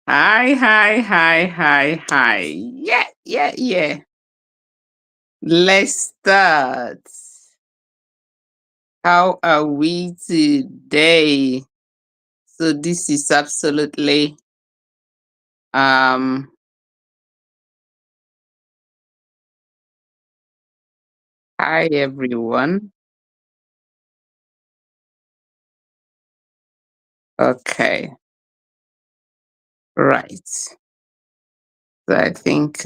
Hi. Yeah. Let's start. How are we today? So this is absolutely um hi everyone. Okay, right. So I think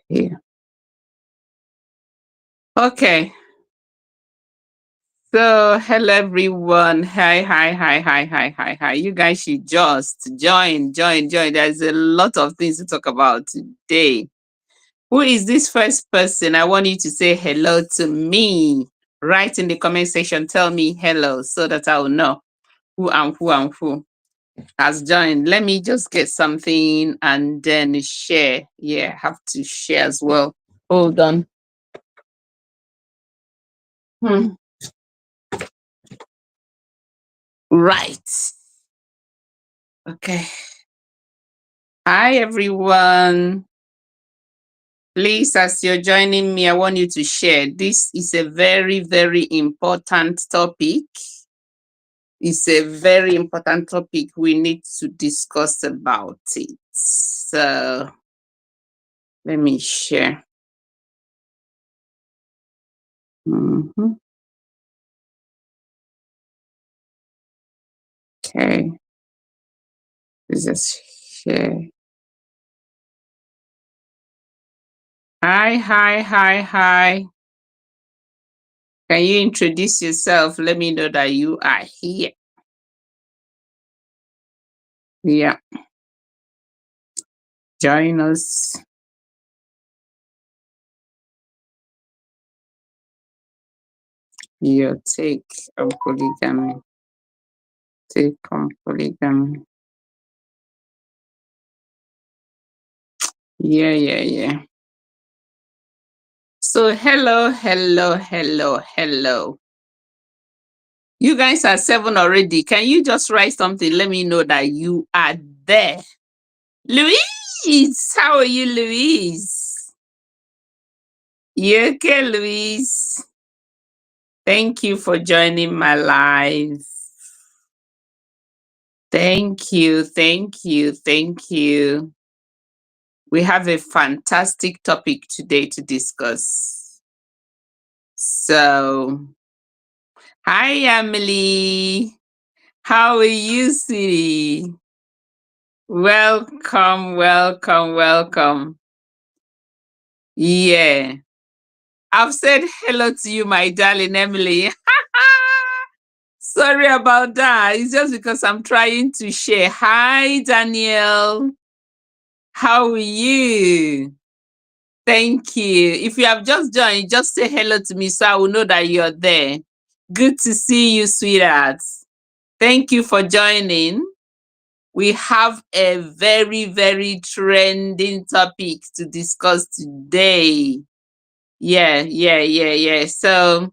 here. Okay. So hello everyone. Hi. You guys should just join. There's a lot of things to talk about today. Who is this first person? I want you to say hello to me. Write in the comment section, tell me hello so that I will know who has joined. Let me just get something and then share. Yeah, have to share as well. Hold on. Hmm. Right. Okay. Hi, everyone. Please, as you're joining me, I want you to share. This is a very important topic. It's a very important topic. We need to discuss about it. So let me share. Mhm. Okay, let's just share. Hi. Can you introduce yourself? Let me know that you are here. Yeah, join us. Your take on polygamy. Take on polygamy. Yeah. So hello. You guys are 7 already. Can you just write something? Let me know that you are there. Louise, how are you, Louise? You okay, Louise? Thank you for joining my live. Thank you. We have a fantastic topic today to discuss. So, hi, Emily. How are you, sweetie? Welcome. Yeah. I've said hello to you, my darling Emily. Sorry about that. It's just because I'm trying to share. Hi, Daniel. How are you? Thank you. If you have just joined, just say hello to me so I will know that you're there. Good to see you, sweetheart. Thank you for joining. We have a very trending topic to discuss today. Yeah. So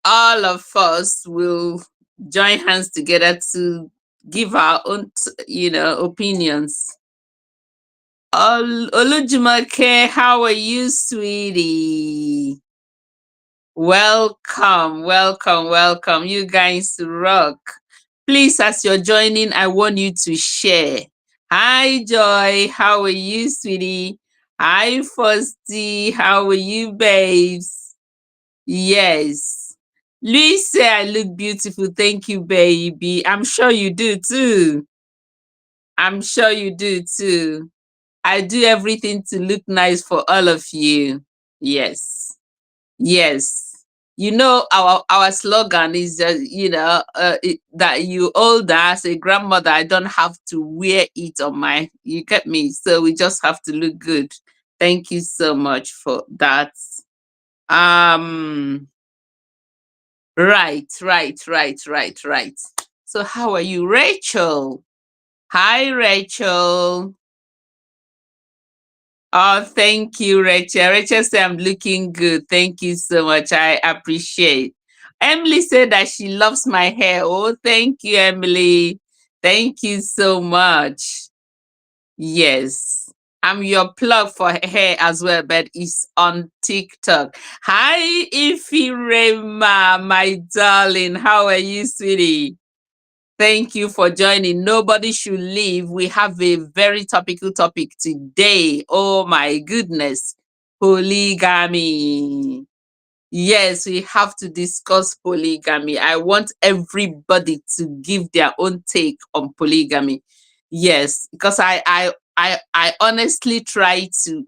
all of us will join hands together to give our own, opinions. Olujumake, how are you, sweetie? Welcome. You guys rock. Please, as you're joining, I want you to share. Hi, Joy. How are you, sweetie? Hi, Fosty. How are you, babes? Yes. Louise say I look beautiful. Thank you, baby. I'm sure you do too. I do everything to look nice for all of you. Yes. You know our slogan is that you older as a grandmother, I don't have to wear it on my, you get me? So we just have to look good. Thank you so much for that. Um right. So how are you, Rachel? Hi, Rachel. Oh, thank you, Rachel. Rachel said I'm looking good. Thank you so much. I appreciate. Emily said that she loves my hair. Oh, thank you, Emily. Thank you so much. Yes. I'm your plug for hair as well, but it's on TikTok. Hi, Ifirema, my darling. How are you, sweetie? Thank you for joining. Nobody should leave. We have a very topical topic today. Oh my goodness. Polygamy. Yes, we have to discuss polygamy. I want everybody to give their own take on polygamy. Yes, because I honestly try to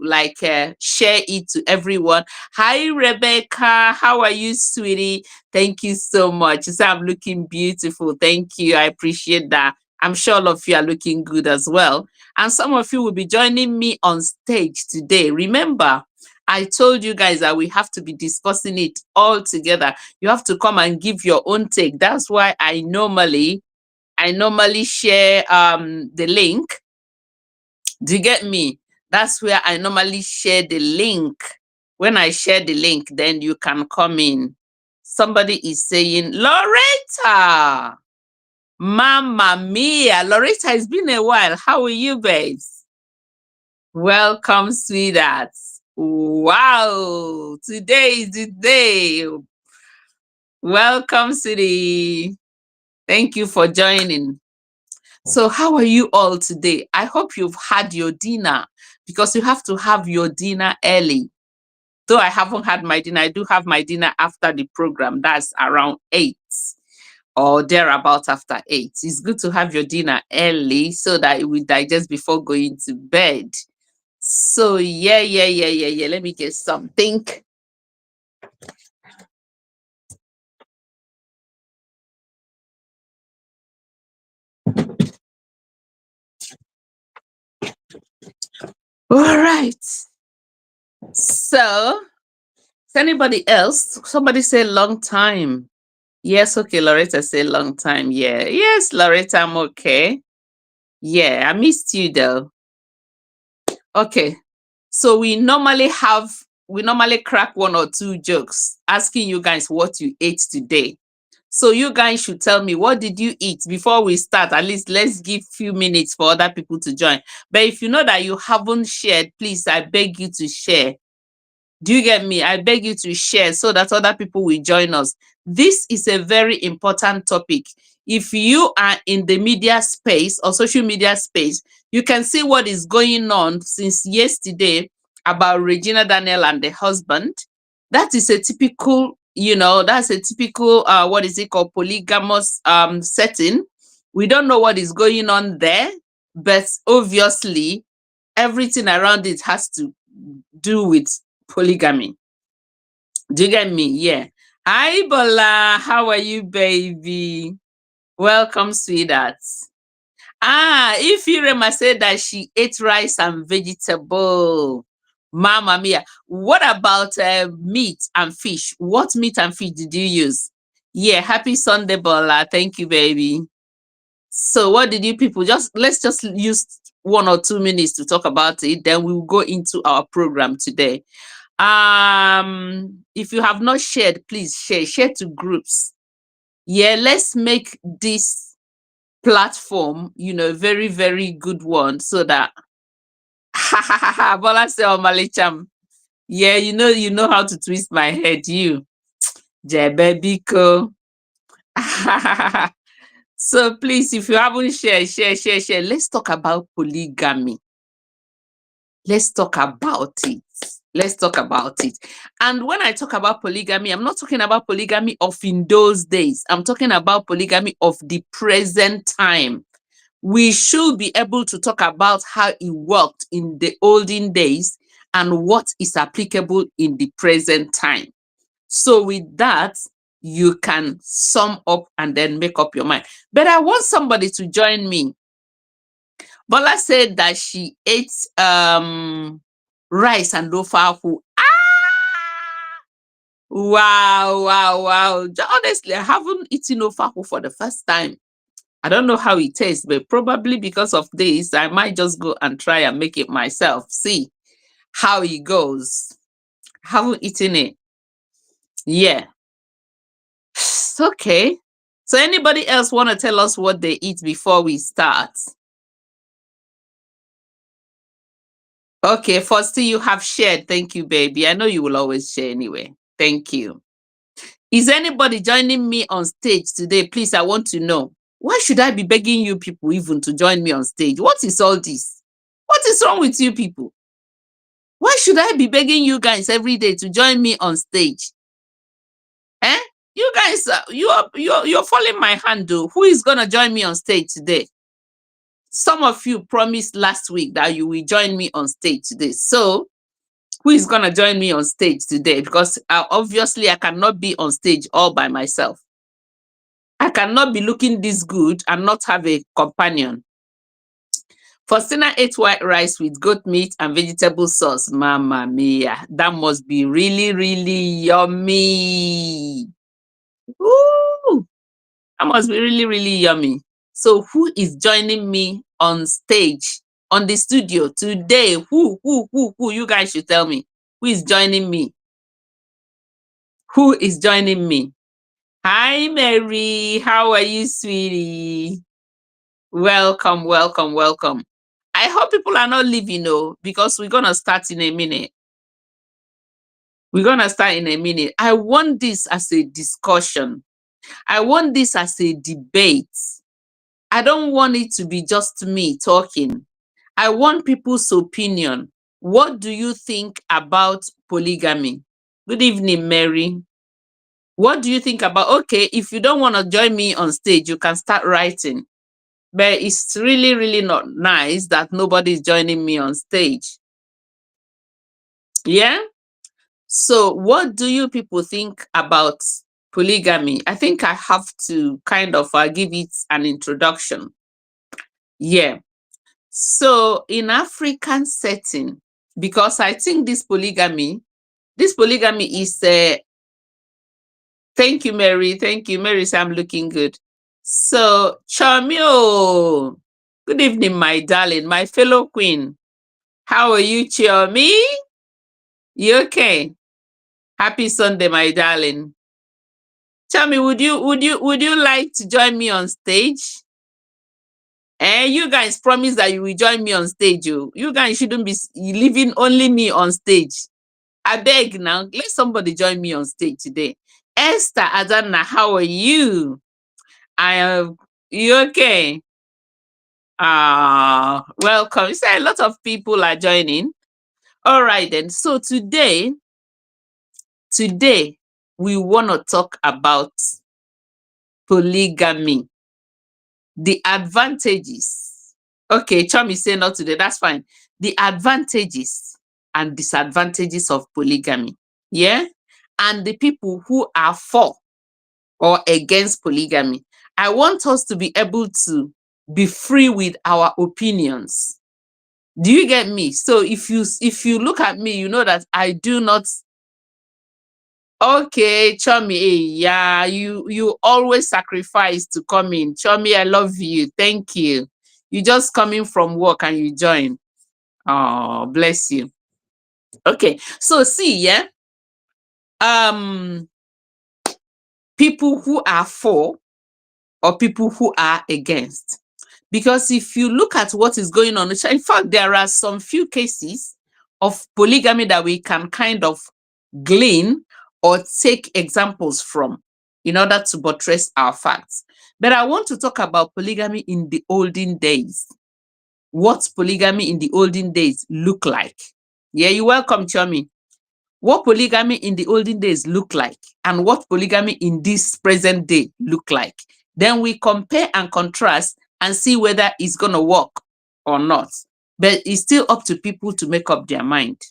share it to everyone. Hi Rebecca, how are you, sweetie? Thank you so much. You say I'm looking beautiful. Thank you. I appreciate that. I'm sure all of you are looking good as well. And some of you will be joining me on stage today. Remember, I told you guys that we have to be discussing it all together. You have to come and give your own take. That's why I normally share the link. Do you get me? That's where I normally share the link. When I share the link, then you can come in. Somebody is saying, Loretta, Mamma Mia. Loretta, it's been a while. How are you, babes? Welcome, sweethearts. Wow, today is the day. Welcome, sweetie. Thank you for joining. So, how are you all today? I hope you've had your dinner because you have to have your dinner early. Though I haven't had my dinner, I do have my dinner after the program. That's around 8 or thereabout after 8. It's good to have your dinner early so that it will digest before going to bed. So, yeah. Let me get something. All right. So, is anybody else? Somebody say long time. Yes, okay. Loretta say long time. Yeah. Yes, Loretta, I'm okay. Yeah, I missed you though. Okay. So we normally crack one or two jokes asking you guys what you ate today. So you guys should tell me, what did you eat before we start? At least let's give few minutes for other people to join. But if you know that you haven't shared, please, I beg you to share. Do you get me? I beg you to share so that other people will join us. This is a very important topic. If you are in the media space or social media space, you can see what is going on since yesterday about Regina Daniel and the husband. That is a typical, that's a typical, what is it called, polygamous setting. We don't know what is going on there, but obviously everything around it has to do with polygamy. Do you get me? Yeah. Hi, Bola. How are you, baby? Welcome, sweetheart. Ifirema said that she ate rice and vegetable. Mamma mia. What about meat and fish? What meat and fish did you use? Yeah, happy Sunday, Bola. Thank you, baby. So what did you people let's just use 1 or 2 minutes to talk about it, then we'll go into our program today. If you have not shared, please share to groups. Yeah, let's make this platform very, very good one so that Bola say Omalicham. Yeah, you know how to twist my head, you Jebebiko. So please, if you haven't share. Let's talk about polygamy. Let's talk about it. Let's talk about it. And when I talk about polygamy, I'm not talking about polygamy of in those days. I'm talking about polygamy of the present time. We should be able to talk about how it worked in the olden days and what is applicable in the present time. So with that, you can sum up and then make up your mind. But I want somebody to join me. Bola said that she ate rice and ofahu. Wow. Honestly, I haven't eaten ofahu for the first time. I don't know how it tastes, but probably because of this, I might just go and try and make it myself. See how it goes. Haven't eaten it. Yeah. Okay. So anybody else want to tell us what they eat before we start? Okay, Fosti, you have shared. Thank you, baby. I know you will always share anyway. Thank you. Is anybody joining me on stage today? Please, I want to know. Why should I be begging you people even to join me on stage? What is all this? What is wrong with you people? Why should I be begging you guys every day to join me on stage? Eh? You guys, you're following my hand, though. Who is gonna join me on stage today? Some of you promised last week that you will join me on stage today. So, who is gonna join me on stage today? Because obviously, I cannot be on stage all by myself. I cannot be looking this good and not have a companion. Faustina ate white rice with goat meat and vegetable sauce. Mamma mia, that must be really, really yummy. Ooh, that must be really, really yummy. So who is joining me on stage, on the studio today? Who? You guys should tell me. Who is joining me? Who is joining me? Hi, Mary. How are you, sweetie? Welcome, welcome, welcome. I hope people are not leaving, though, because we're going to start in a minute. We're going to start in a minute. I want this as a discussion. I want this as a debate. I don't want it to be just me talking. I want people's opinion. What do you think about polygamy? Good evening, Mary. What do you think about, okay, if you don't want to join me on stage, you can start writing. But it's really, really not nice that nobody's joining me on stage. Yeah? So what do you people think about polygamy? I think I have to kind of give it an introduction. Yeah. So in African setting, because I think this polygamy is thank you, Mary. Thank you, Mary. I'm looking good. So Chamio, good evening, my darling, my fellow queen. How are you, Chiomi? You okay? Happy Sunday, my darling. Chami, would you like to join me on stage? You guys promise that you will join me on stage. You guys shouldn't be leaving only me on stage. I beg now, let somebody join me on stage today. Esther Adana, how are you? You okay? Welcome. You say a lot of people are joining. All right then. So today we want to talk about polygamy. The advantages. Okay, Chum is saying not today. That's fine. The advantages and disadvantages of polygamy. Yeah. And the people who are for or against polygamy. I want us to be able to be free with our opinions. Do you get me? So if you look at me, you know that I do not. Okay, Chomi, yeah, you always sacrifice to come in. Chomi, I love you. Thank you. You just coming from work and you join. Oh, bless you. Okay, so see, yeah. People who are for or people who are against. Because if you look at what is going on, in fact, there are some few cases of polygamy that we can kind of glean or take examples from in order to buttress our facts. But I want to talk about polygamy in the olden days. What polygamy in the olden days look like. Yeah, you're welcome, Chomi. What polygamy in the olden days look like and what polygamy in this present day look like. Then we compare and contrast and see whether it's going to work or not. But it's still up to people to make up their mind.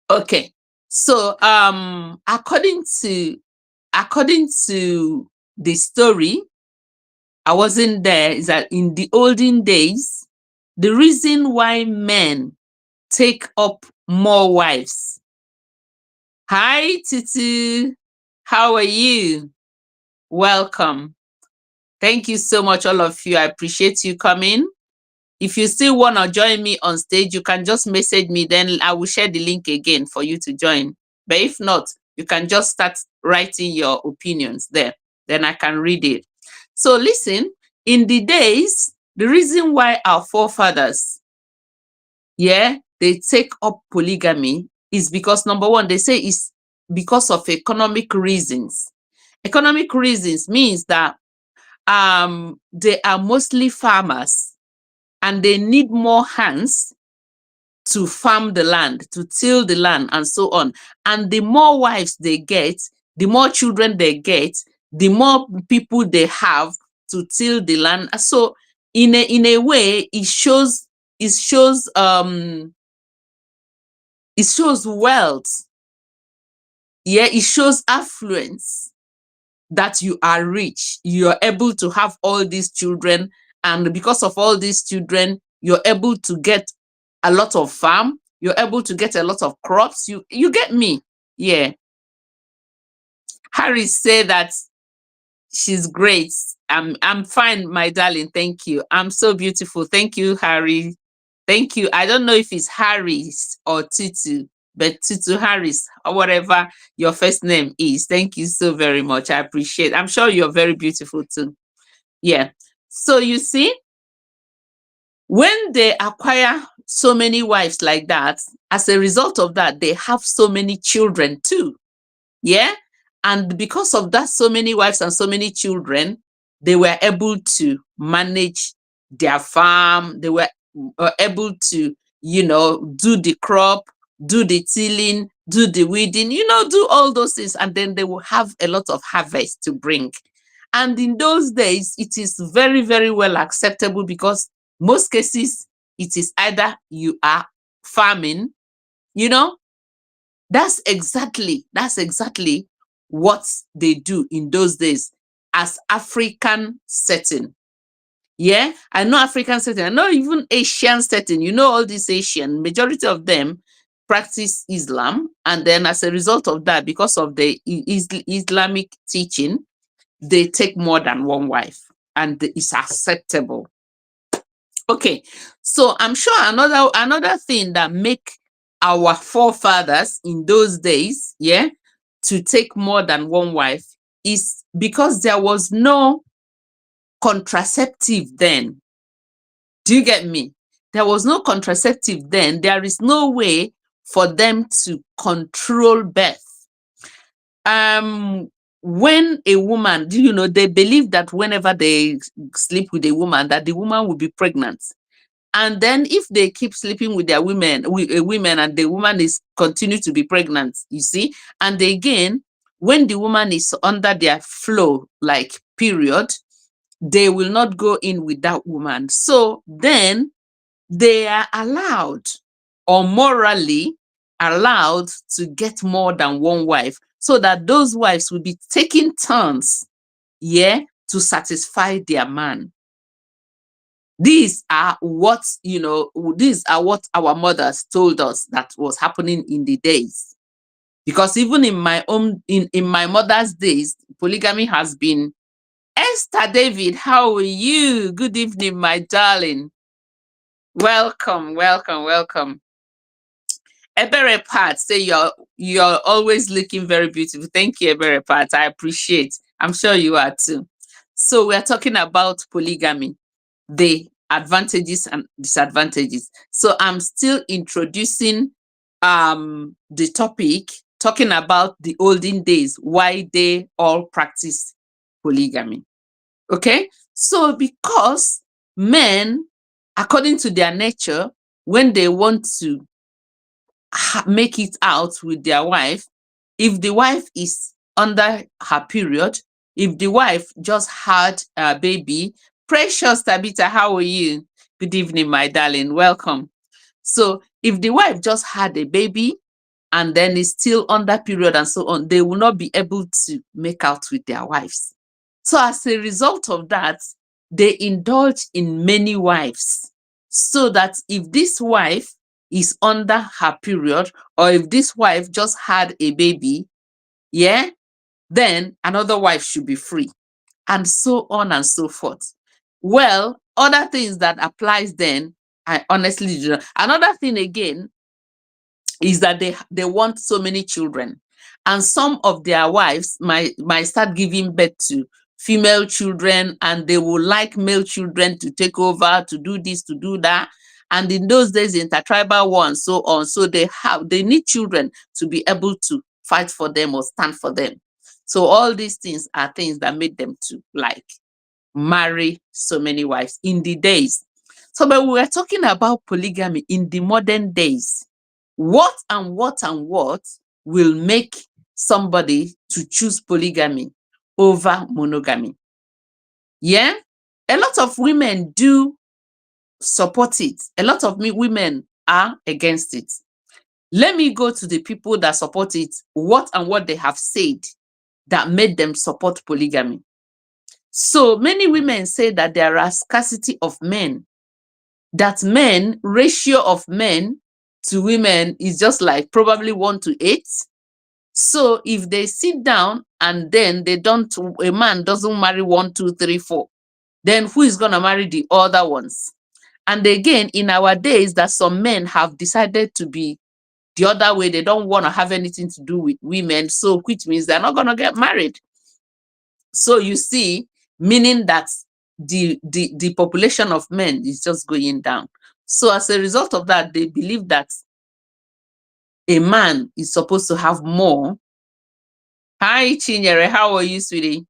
Okay. So according to the story, I wasn't there, is that in the olden days, the reason why men take up more wives. Hi, Titi. How are you? Welcome. Thank you so much, all of you. I appreciate you coming. If you still want to join me on stage, you can just message me. Then I will share the link again for you to join. But if not, You can just start writing your opinions there. Then I can read it. So listen, in the days, the reason why our forefathers, yeah, they take up polygamy is because number one, they say it's because of economic reasons. Economic reasons means that they are mostly farmers and they need more hands to farm the land, to till the land, and so on. And the more wives they get, the more children they get, the more people they have to till the land. So in a way, it shows it shows wealth. Yeah, it shows affluence, that you are rich, you're able to have all these children, and because of all these children, you're able to get a lot of farm, you're able to get a lot of crops. You get me? Yeah. Harry said that she's great. I'm fine, my darling. Thank you. I'm so beautiful. Thank you, Harry. Thank you. I don't know if it's Harris or Tutu, but Tutu Harris or whatever your first name is. Thank you so very much. I appreciate. I'm sure you're very beautiful too. Yeah. So you see, when they acquire so many wives like that, as a result of that, they have so many children too. Yeah. And because of that, so many wives and so many children, they were able to manage their farm. They were able to, do the crop, do the tilling, do the weeding, do all those things. And then they will have a lot of harvest to bring. And in those days, it is very, very well acceptable because most cases, it is either you are farming, you know, that's exactly what they do in those days as African setting. Yeah, I know African setting. I know even Asian setting. All these Asian, majority of them practice Islam, and then as a result of that, because of the Islamic teaching, they take more than one wife, and it's acceptable. Okay, so I'm sure another thing that make our forefathers in those days, yeah, to take more than one wife is because there was no contraceptive then. Do you get me? There was no contraceptive then. There is no way for them to control birth. When a woman, they believe that whenever they sleep with a woman, that the woman will be pregnant. And then if they keep sleeping with their women and the woman is continue to be pregnant, you see, and again, when the woman is under their flow, like period, they will not go in with that woman. So then they are allowed, or morally allowed, to get more than one wife, so that those wives will be taking turns, yeah, to satisfy their man. These are what our mothers told us that was happening in the days. Because even in my mother's days, polygamy has been. Esther David, how are you? Good evening, my darling. Welcome, welcome, welcome. Ebere Pat, say you're always looking very beautiful. Thank you, Ebere Pat. I appreciate. I'm sure you are too. So we're talking about polygamy, the advantages and disadvantages. So I'm still introducing the topic, talking about the olden days, why they all practice polygamy. Okay? So because men, according to their nature, when they want to make it out with their wife, if the wife is under her period, if the wife just had a baby, precious Tabitha, how are you? Good evening, my darling. Welcome. So if the wife just had a baby and then is still under period and so on, they will not be able to make out with their wives. So as a result of that, they indulge in many wives, so that if this wife is under her period, or if this wife just had a baby, yeah, then another wife should be free, and so on and so forth. Well, other things that applies then, I honestly do not. Another thing again is that they want so many children. And some of their wives might start giving birth to female children, and they will like male children to take over, to do this, to do that. And in those days, intertribal war and so on, so they need children to be able to fight for them or stand for them. So all these things are things that made them to like marry so many wives in the days. So but we were talking about polygamy in the modern days. What and what will make somebody to choose polygamy over monogamy? Yeah, a lot of women do support it. A lot of women are against it. Let me go to the people that support it, what and what they have said that made them support polygamy. So many women say that there are scarcity of men, that ratio of men to women is just like probably 1 to 8. So if they sit down and then a man doesn't marry 1, 2, 3, 4, then who is going to marry the other ones? And again, in our days, that some men have decided to be the other way. They don't want to have anything to do with women. So which means they're not going to get married. So you see, meaning that the population of men is just going down. So as a result of that, they believe that a man is supposed to have more. Hi, Chinyere, how are you, sweetie?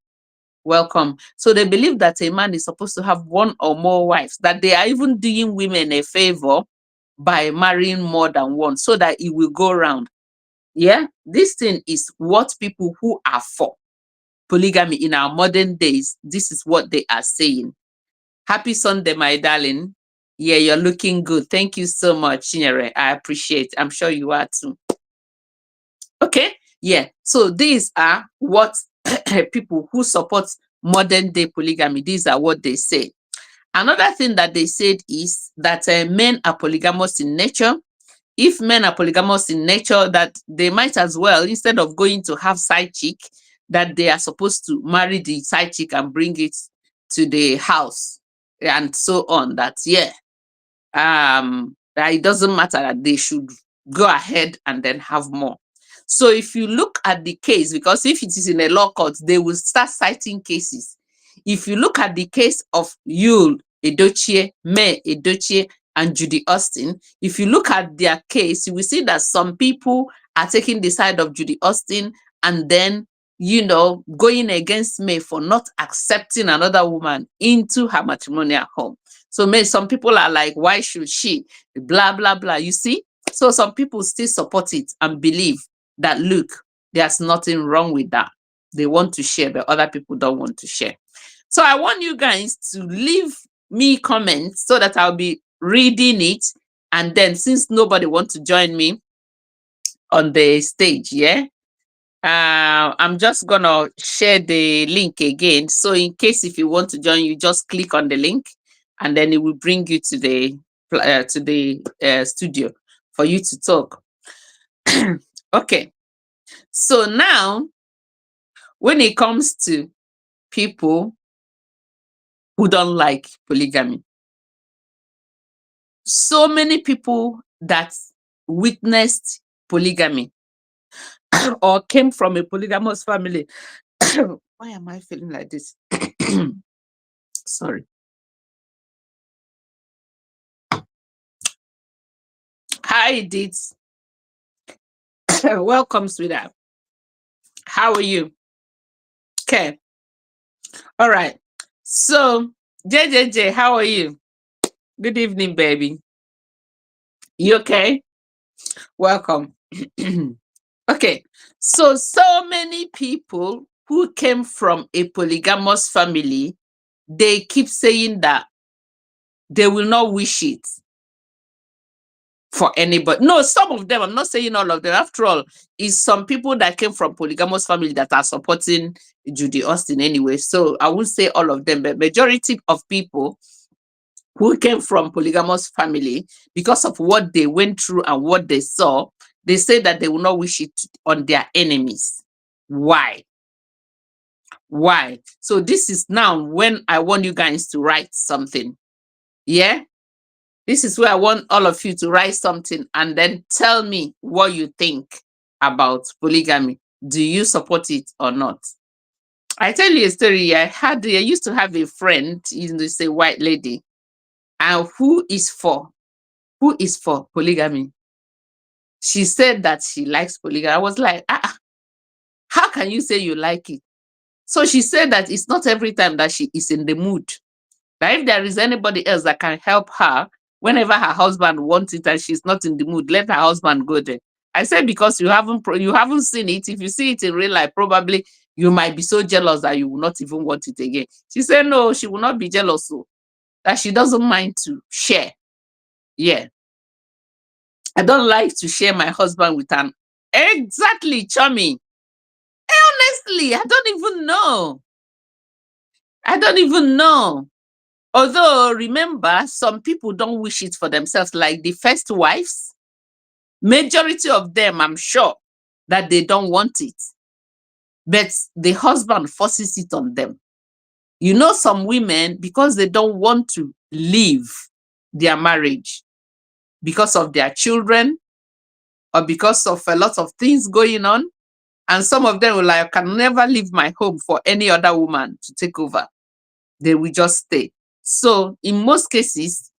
Welcome. So they believe that a man is supposed to have one or more wives, that they are even doing women a favor by marrying more than one so that it will go round. Yeah, this thing is what people who are for polygamy in our modern days, this is what they are saying. Happy Sunday, my darling. Yeah, you're looking good. Thank you so much, Chinyere. I appreciate it. I'm sure you are too. Okay, yeah. So these are what people who support modern day polygamy, these are what they say. Another thing that they said is that men are polygamous in nature. If men are polygamous in nature, that they might as well, instead of going to have side chick, that they are supposed to marry the side chick and bring it to the house and so on. That, yeah, that it doesn't matter, that they should go ahead and then have more. So if you look at the case, because if it is in a law court, they will start citing cases. If you look at the case of Yul Edochie, May Edochie, and Judy Austin, if you look at their case, you will see that some people are taking the side of Judy Austin and then, you know, going against May for not accepting another woman into her matrimonial home. So some people are like, why should she? Blah, blah, blah. You see? So some people still support it and believe that, look, there's nothing wrong with that. They want to share, but other people don't want to share. So I want you guys to leave me comments so that I'll be reading it. And then since nobody wants to join me on the stage, yeah, I'm just gonna share the link again. So in case if you want to join, you just click on the link and then it will bring you to the studio for you to talk. Okay, so now when it comes to people who don't like polygamy, so many people that witnessed polygamy or came from a polygamous family. Why am I feeling like this? Sorry. Hi, Edith. Welcome, sweetheart. How are you? Okay. All right. So, JJJ, how are you? Good evening, baby. You okay? Welcome. Okay. So many people who came from a polygamous family, they keep saying that they will not wish it for anybody. No, some of them, I'm not saying all of them. After all, is some people that came from polygamous family that are supporting Judy Austin anyway. So I won't say all of them, but majority of people who came from polygamous family, because of what they went through and what they saw, they say that they will not wish it on their enemies. Why? Why? So this is now when I want you guys to write something. Yeah? This is where I want all of you to write something and then tell me what you think about polygamy. Do you support it or not? I tell you a story. I used to have a friend, it's a white lady, and who is for polygamy. She said that she likes polygamy. I was like, how can you say you like it? So she said that it's not every time that she is in the mood. That if there is anybody else that can help her whenever her husband wants it and she's not in the mood, let her husband go there. I said because you haven't seen it. If you see it in real life, probably you might be so jealous that you will not even want it again. She said no, she will not be jealous, so that she doesn't mind to share. Yeah, I don't like to share my husband with an exactly chummy. Honestly, I don't even know. I don't even know. Although, remember, some people don't wish it for themselves, like the first wives. Majority of them, I'm sure, that they don't want it. But the husband forces it on them. You know, some women, because they don't want to leave their marriage because of their children or because of a lot of things going on, and some of them will like, I can never leave my home for any other woman to take over. They will just stay. So in most cases,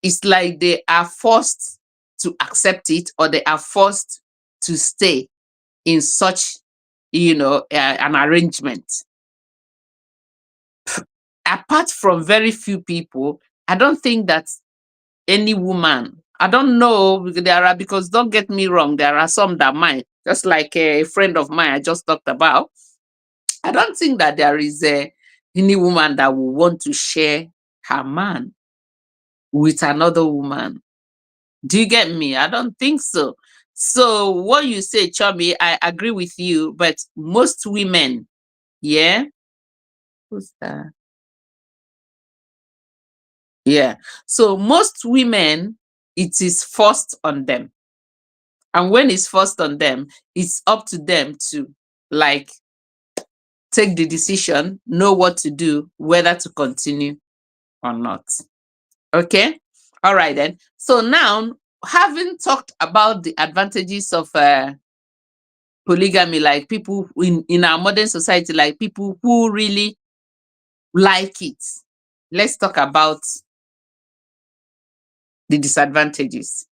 it's like they are forced to accept it, or they are forced to stay in such, an arrangement. Apart from very few people, I don't think that any woman, I don't know, because don't get me wrong, there are some that might, just like a friend of mine I just talked about. I don't think that there is any woman that will want to share her man with another woman. Do you get me? I don't think so. So what you say, Chubby, I agree with you, but most women, yeah, who's that? Yeah. So most women, it is forced on them. And when it's forced on them, it's up to them to like take the decision, know what to do, whether to continue or not. Okay. All right then. So now, having talked about the advantages of polygamy, like people in our modern society, like people who really like it, let's talk about the disadvantages.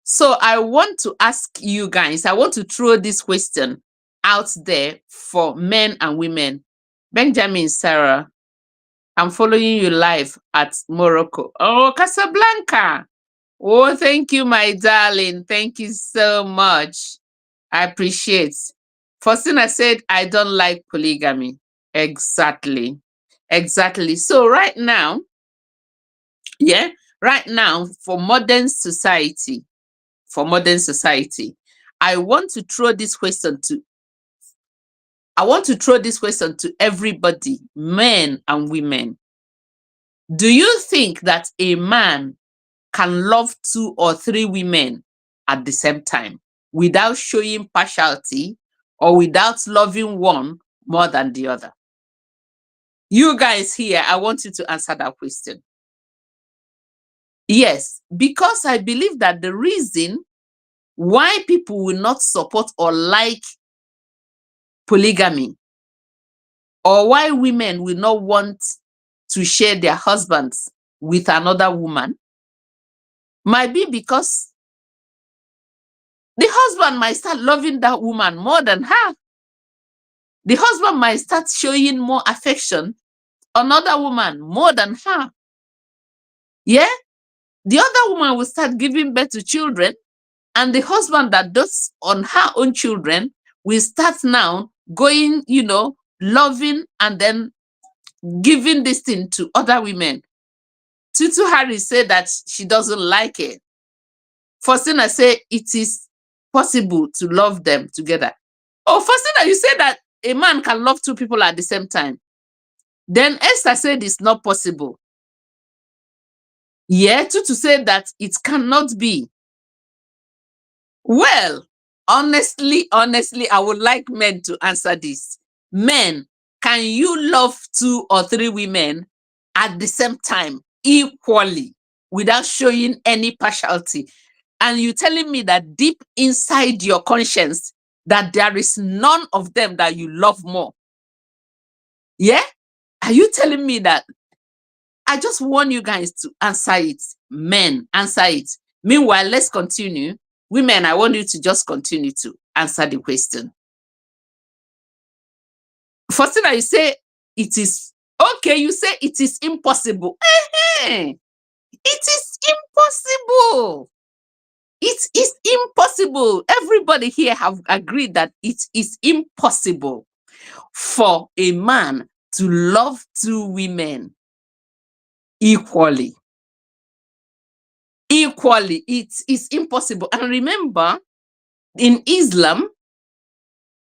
So I want to ask you guys, I want to throw this question out there for men and women. Benjamin, Sarah, I'm following you live at Morocco. Oh, Casablanca. Oh, thank you, my darling. Thank you so much. I appreciate. Faustina said, I don't like polygamy. Exactly. Exactly. So right now, yeah, right now, for modern society, I want to throw this question to everybody, men and women. Do you think that a man can love 2 or 3 women at the same time without showing partiality or without loving one more than the other? You guys here, I want you to answer that question. Yes, because I believe that the reason why people will not support or like polygamy, or why women will not want to share their husbands with another woman, might be because the husband might start loving that woman more than her. The husband might start showing more affection on another woman more than her. Yeah? The other woman will start giving birth to children, and the husband that does on her own children will start now going, loving and then giving this thing to other women. Tutu Harris said that she doesn't like it. Faustina said it is possible to love them together. Oh, Faustina, you said that a man can love 2 people at the same time. Then Esther said it's not possible. Yeah, Tutu said that it cannot be. Well, honestly, I would like men to answer this. Men, can you love 2 or 3 women at the same time, equally, without showing any partiality? And you telling me that deep inside your conscience, that there is none of them that you love more? Yeah? Are you telling me that? I just want you guys to answer it. Men, answer it. Meanwhile, let's continue. Women, I want you to just continue to answer the question. First thing you say, it is okay. You say it is impossible. It is impossible. It is impossible. Everybody here have agreed that it is impossible for a man to love two women equally. Equally, it is impossible. And remember, in Islam,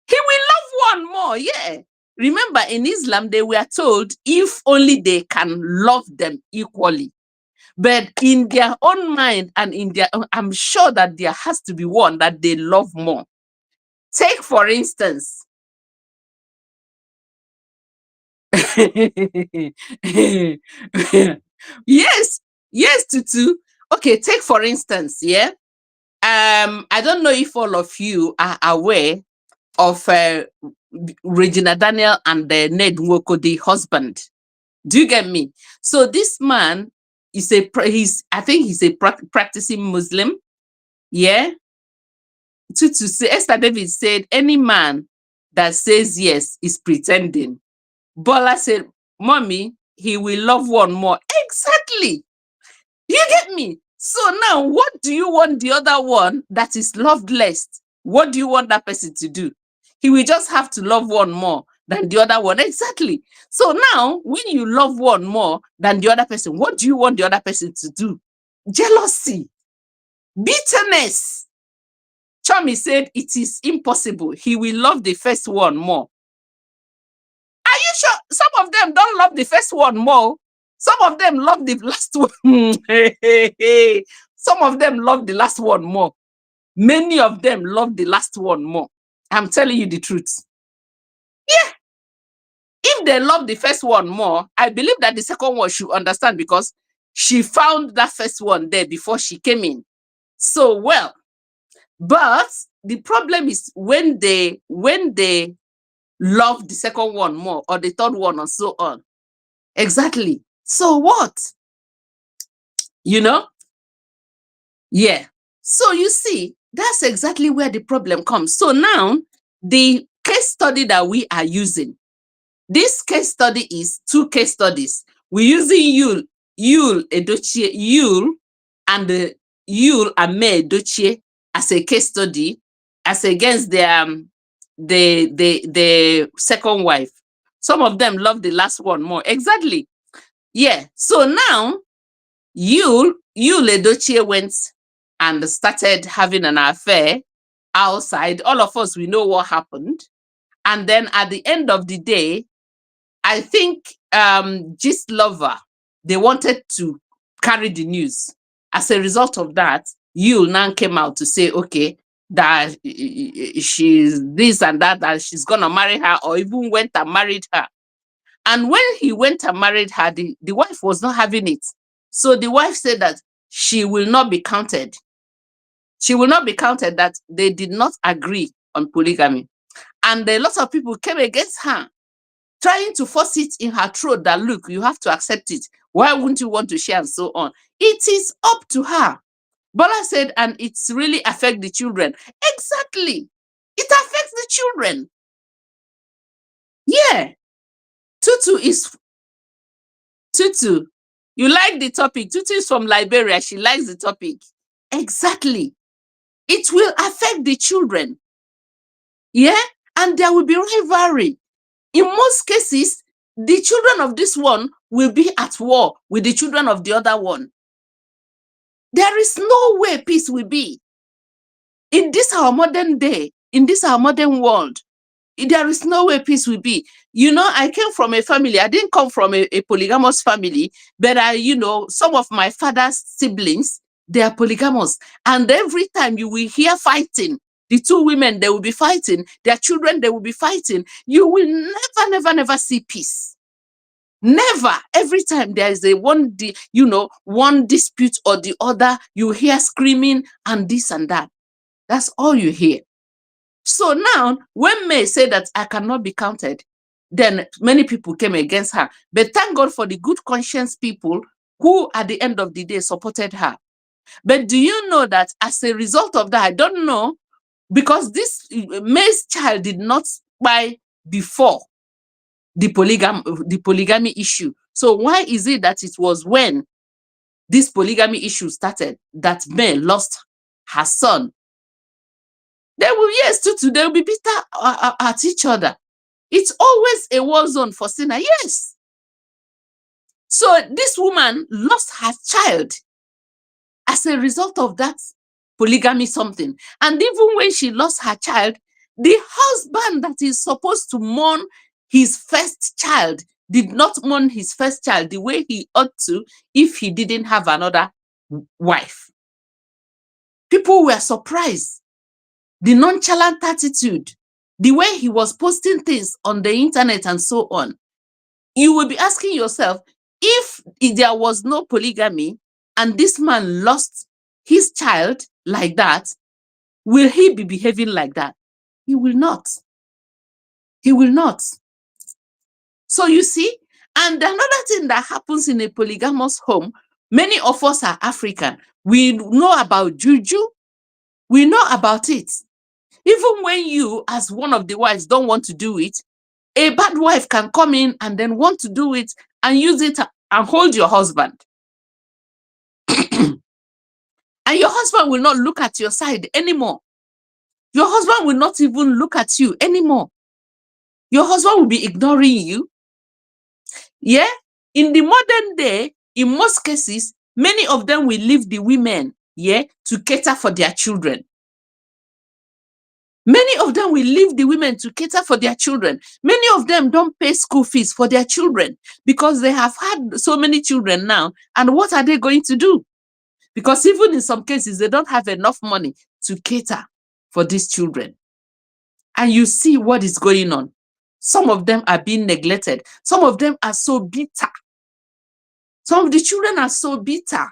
he will love one more. Yeah. Remember, in Islam, they were told if only they can love them equally. But in their own mind and in their own, I'm sure that there has to be one that they love more. Take, for instance, yes, yes, Tutu. Okay, take for instance, yeah. I don't know if all of you are aware of Regina Daniel and Ned Nwoko, the husband. Do you get me? So this man is I think he's a practicing Muslim. Yeah. To say, Esther David said, any man that says yes is pretending. Bola said, Mommy, he will love one more. Exactly. You get me? So now, what do you want the other one that is loved less? What do you want that person to do? He will just have to love one more than the other one. Exactly. So now, when you love one more than the other person, what do you want the other person to do? Jealousy, bitterness. Chami said it is impossible. He will love the first one more. Are you sure? Some of them don't love the first one more. Some of them love the last one. Some of them love the last one more. Many of them love the last one more. I'm telling you the truth. Yeah. If they love the first one more, I believe that the second one should understand because she found that first one there before she came in. So, well, but the problem is when they love the second one more or the third one and so on. Exactly. So what? You know? Yeah. So you see, that's exactly where the problem comes. So now, the case study that we are using, this case study is two case studies. We're using Yul Edochie, Yul and Yul Ame Edochie as a case study as against the second wife. Some of them love the last one more. Exactly. Yeah. So now, Yul Edochie went and started having an affair outside. All of us, we know what happened. And then at the end of the day, I think Gist Lover, they wanted to carry the news. As a result of that, Yul now came out to say, okay, that she's this and that she's going to marry her, or even went and married her. And when he went and married her, the wife was not having it. So the wife said that she will not be counted. She will not be counted, that they did not agree on polygamy. And a lot of people came against her, trying to force it in her throat that, look, you have to accept it. Why wouldn't you want to share and so on? It is up to her. Bola said, and it's really affect the children. Exactly. It affects the children. Yeah. Tutu, you like the topic. Tutu is from Liberia. She likes the topic. Exactly. It will affect the children. Yeah. And there will be rivalry. In most cases, the children of this one will be at war with the children of the other one. There is no way peace will be. In this our modern day, in this our modern world, there is no way peace will be. You know, I came from a family, I didn't come from a polygamous family, but some of my father's siblings, they are polygamous. And every time you will hear fighting, the two women, they will be fighting, their children, they will be fighting. You will never see peace. Never. Every time there is one dispute or the other, you hear screaming and this and that. That's all you hear. So now, when May said that I cannot be counted, then many people came against her. But thank God for the good conscience people who, at the end of the day, supported her. But do you know that as a result of that, I don't know, because this May's child did not buy before the polygamy issue. So why is it that it was when this polygamy issue started that May lost her son? They will, yes, they will be bitter at each other. It's always a war zone for sinner, yes. So this woman lost her child as a result of that polygamy something. And even when she lost her child, the husband that is supposed to mourn his first child did not mourn his first child the way he ought to if he didn't have another wife. People were surprised. The nonchalant attitude, the way he was posting things on the internet and so on. You will be asking yourself, if there was no polygamy and this man lost his child like that, will he be behaving like that? He will not. He will not. So you see, and another thing that happens in a polygamous home, many of us are African. We know about juju. We know about it. Even when you, as one of the wives, don't want to do it, a bad wife can come in and then want to do it and use it and hold your husband. And your husband will not look at your side anymore. Your husband will not even look at you anymore. Your husband will be ignoring you. Yeah? In the modern day, in most cases, many of them will leave the women, yeah, to cater for their children. Many of them will leave the women to cater for their children. Many of them don't pay school fees for their children because they have had so many children now. And what are they going to do? Because even in some cases, they don't have enough money to cater for these children. And you see what is going on. Some of them are being neglected. Some of them are so bitter. Some of the children are so bitter.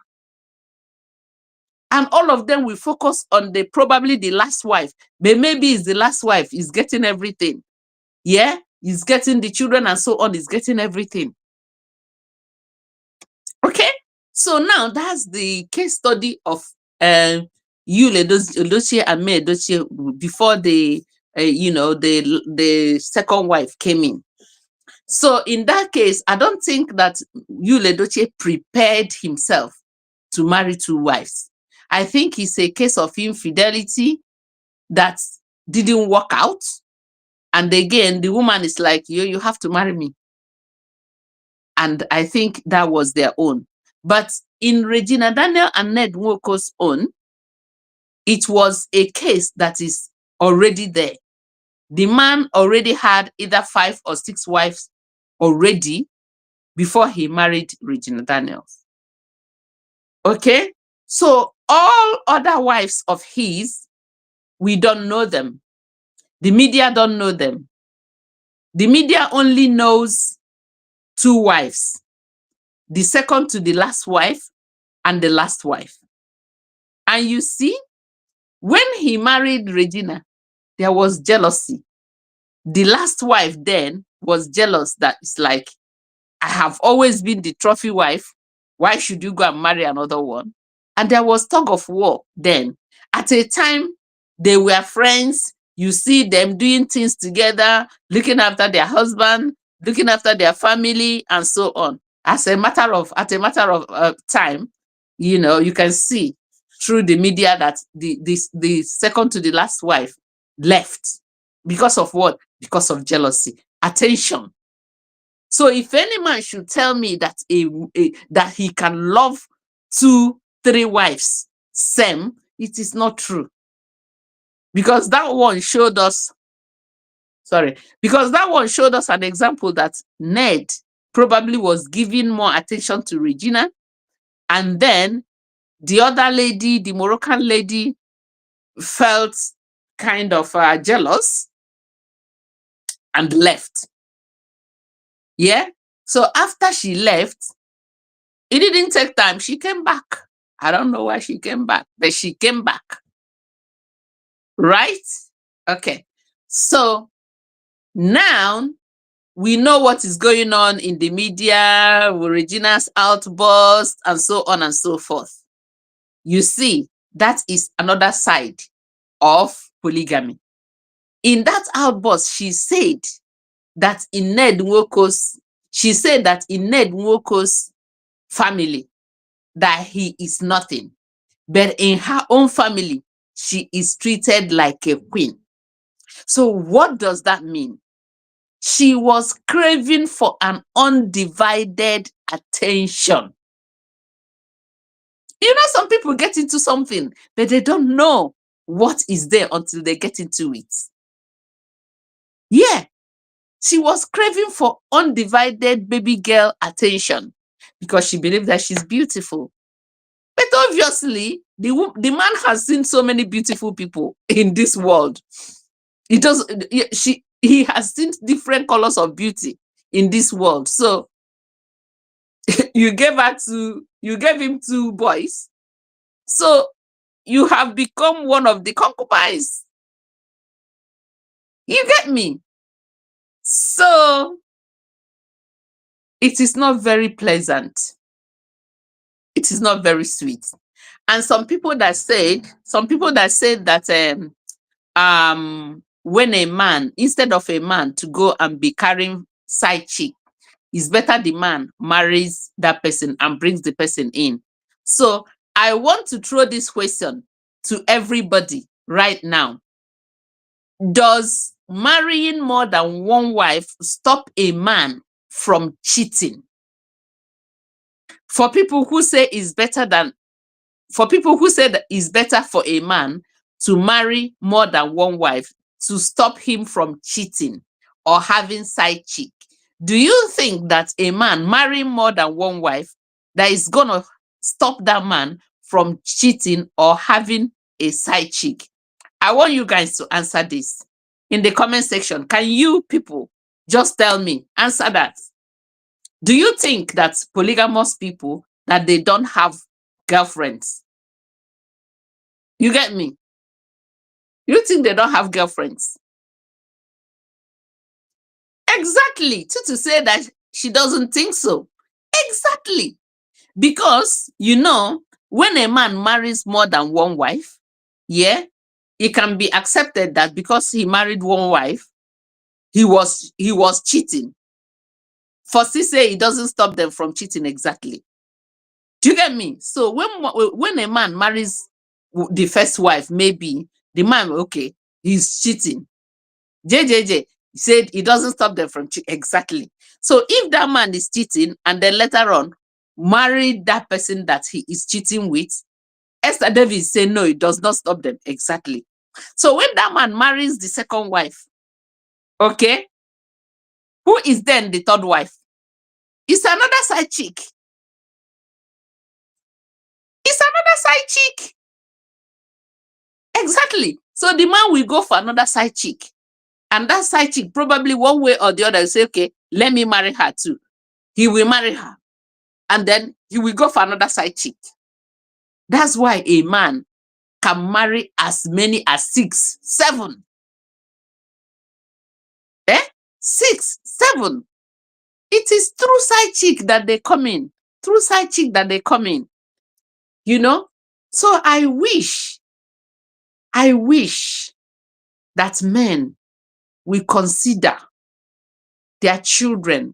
And all of them will focus on probably the last wife. But maybe it's the last wife is getting everything. Yeah, he's getting the children and so on, he's getting everything. Okay, so now that's the case study of Yul Edochie and May Edochie before the second wife came in. So in that case, I don't think that Yul Edochie prepared himself to marry two wives. I think it's a case of infidelity that didn't work out. And again, the woman is like, you have to marry me. And I think that was their own. But in Regina Daniel and Ned Nwoko's own, it was a case that is already there. The man already had either 5 or 6 wives already before he married Regina Daniels. Okay? So all other wives of his, we don't know them. The media don't know them. The media only knows 2 wives. The second to the last wife and the last wife. And you see, when he married Regina, there was jealousy. The last wife then was jealous that it's like, I have always been the trophy wife. Why should you go and marry another one? And there was tug of war then. At a time, they were friends. You see them doing things together, looking after their husband, looking after their family, and so on. At a matter of time, you can see through the media that the second to the last wife left. Because of what? Because of jealousy. Attention. So if any man should tell me that that he can love 2, 3 wives, same, it is not true. Because that one showed us, an example that Ned probably was giving more attention to Regina, and then the other lady, the Moroccan lady, felt kind of jealous and left. Yeah. So after she left, it didn't take time. She came back. I don't know why she came back, but she came back. Right? Okay. So now we know what is going on in the media, Regina's outburst, and so on and so forth. You see, that is another side of polygamy. In that outburst, she said that in Ned Nwoko's family, that he is nothing. But in her own family, she is treated like a queen. So what does that mean? She was craving for an undivided attention. You know, some people get into something, but they don't know what is there until they get into it. Yeah, she was craving for undivided baby girl attention because she believed that she's beautiful. But obviously, the man has seen so many beautiful people in this world. He has seen different colors of beauty in this world. So you gave him two boys. So you have become one of the concubines. You get me? So it is not very pleasant. It is not very sweet. And some people that said that when a man, instead of a man to go and be carrying side chick, it's better the man marries that person and brings the person in. So I want to throw this question to everybody right now. Does marrying more than one wife stop a man from cheating? For people who say it's better than for people who say that it's better for a man to marry more than one wife to stop him from cheating or having side chick, do you think that a man marrying more than one wife that is gonna stop that man from cheating or having a side chick? I want you guys to answer this in the comment section. Can you people just tell me, answer that? Do you think that polygamous people that they don't have girlfriends? You get me? You think they don't have girlfriends? Exactly. To say that she doesn't think so. Exactly. Because, you know, when a man marries more than one wife, yeah, it can be accepted that because he married one wife, he was cheating. For say it doesn't stop them from cheating exactly. Do you get me? So when a man marries the first wife, maybe the man, okay, he's cheating. JJJ said it doesn't stop them from cheating. Exactly. So if that man is cheating and then later on marry that person that he is cheating with, Esther Davis say no, it does not stop them. Exactly. So when that man marries the second wife, okay, who is then the third wife? It's another side chick. It's another side chick. Exactly. So the man will go for another side chick. And that side chick, probably one way or the other, will say, okay, let me marry her too. He will marry her. And then he will go for another side chick. That's why a man can marry as many as 6, 7. 6, 7. It is through side chick that they come in. Through side chick that they come in. You know? So I wish that men will consider their children,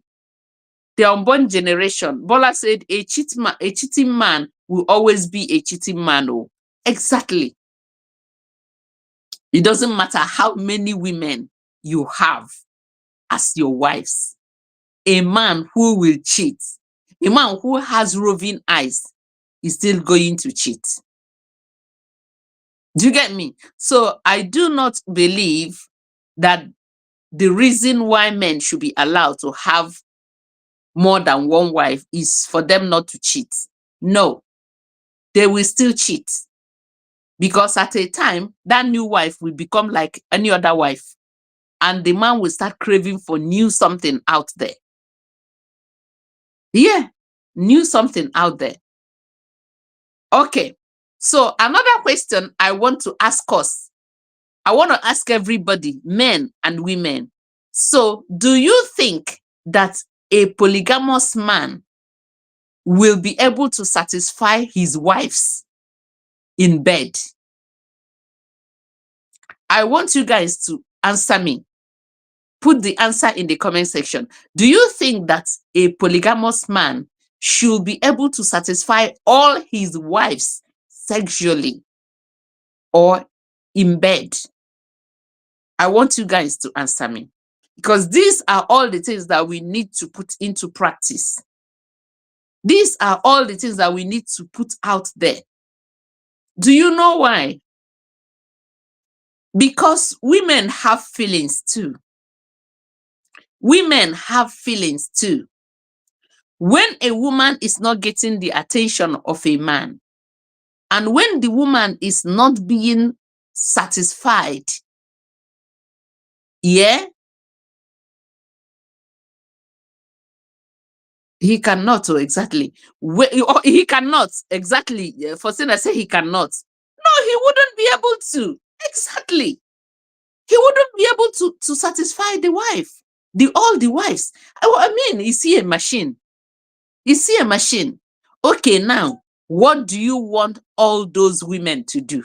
the unborn generation. Bola said a cheating man will always be a cheating man. Oh, exactly. It doesn't matter how many women you have as your wives. A man who will cheat, a man who has roving eyes, is still going to cheat. Do you get me? So I do not believe that the reason why men should be allowed to have more than one wife is for them not to cheat. No, they will still cheat because at a time that new wife will become like any other wife and the man will start craving for new something out there. Yeah, new something out there. Okay, so another question I want to ask us I want to ask everybody, men and women. So, do you think that a polygamous man will be able to satisfy his wives in bed? I want you guys to answer me. Put the answer in the comment section. Do you think that a polygamous man should be able to satisfy all his wives sexually or in bed? I want you guys to answer me, because these are all the things that we need to put into practice. These are all the things that we need to put out there. Do you know why? Because women have feelings too. Women have feelings too. When a woman is not getting the attention of a man, and when the woman is not being satisfied, yeah, he cannot. Oh, exactly. He cannot. Exactly. For saying I say he cannot. No, he wouldn't be able to. Exactly. He wouldn't be able to satisfy the wife, all the wives. I mean, is he a machine? Is he a machine? Okay, now, what do you want all those women to do?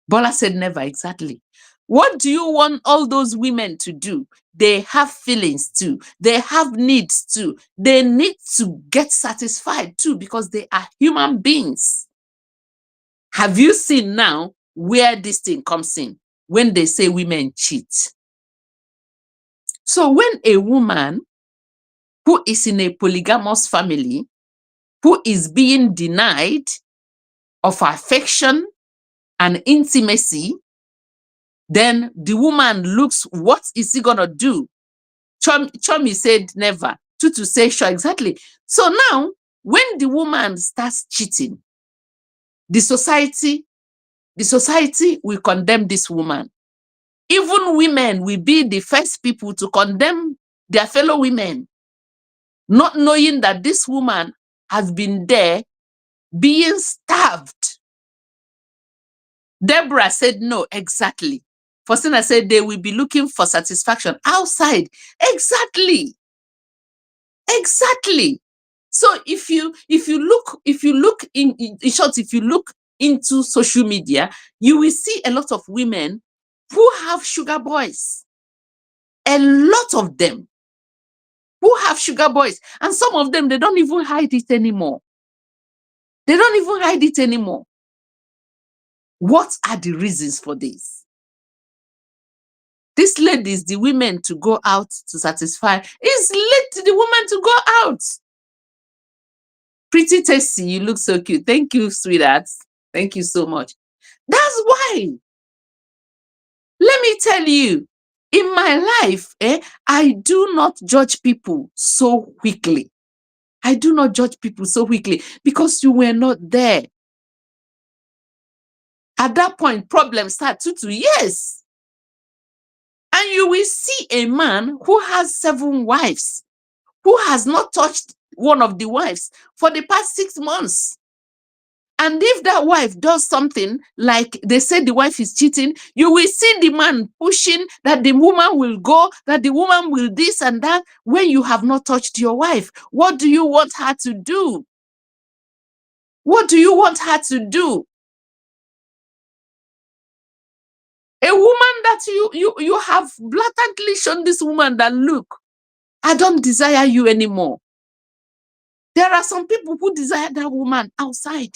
Bola said never, exactly. What do you want all those women to do? They have feelings too. They have needs too. They need to get satisfied too, because they are human beings. Have you seen now where this thing comes in? When they say women cheat. So when a woman who is in a polygamous family, who is being denied of affection and intimacy, then the woman looks, what is he gonna do? Chomi said never. Tutu say sure, exactly. So now, when the woman starts cheating, the society will condemn this woman. Even women will be the first people to condemn their fellow women, not knowing that this woman has been there being starved. Deborah said no, exactly. Faustina said they will be looking for satisfaction outside. Exactly. Exactly. So if you look in short, if you look into social media, you will see a lot of women who have sugar boys. A lot of them who have sugar boys, and some of them, they don't even hide it anymore. They don't even hide it anymore. What are the reasons for this? These ladies, the women to go out to satisfy, it's late the woman to go out. Pretty tasty, you look so cute. Thank you, sweetheart. Thank you so much. That's why. Let me tell you, in my life, I do not judge people so quickly. I do not judge people so quickly because you were not there. At that point, problems start to yes. And you will see a man who has 7 wives, who has not touched one of the wives for the past 6 months. And if that wife does something like they say the wife is cheating, you will see the man pushing that the woman will go, that the woman will this and that, when you have not touched your wife. What do you want her to do? What do you want her to do? A woman that you have blatantly shown this woman that, look, I don't desire you anymore. There are some people who desire that woman outside.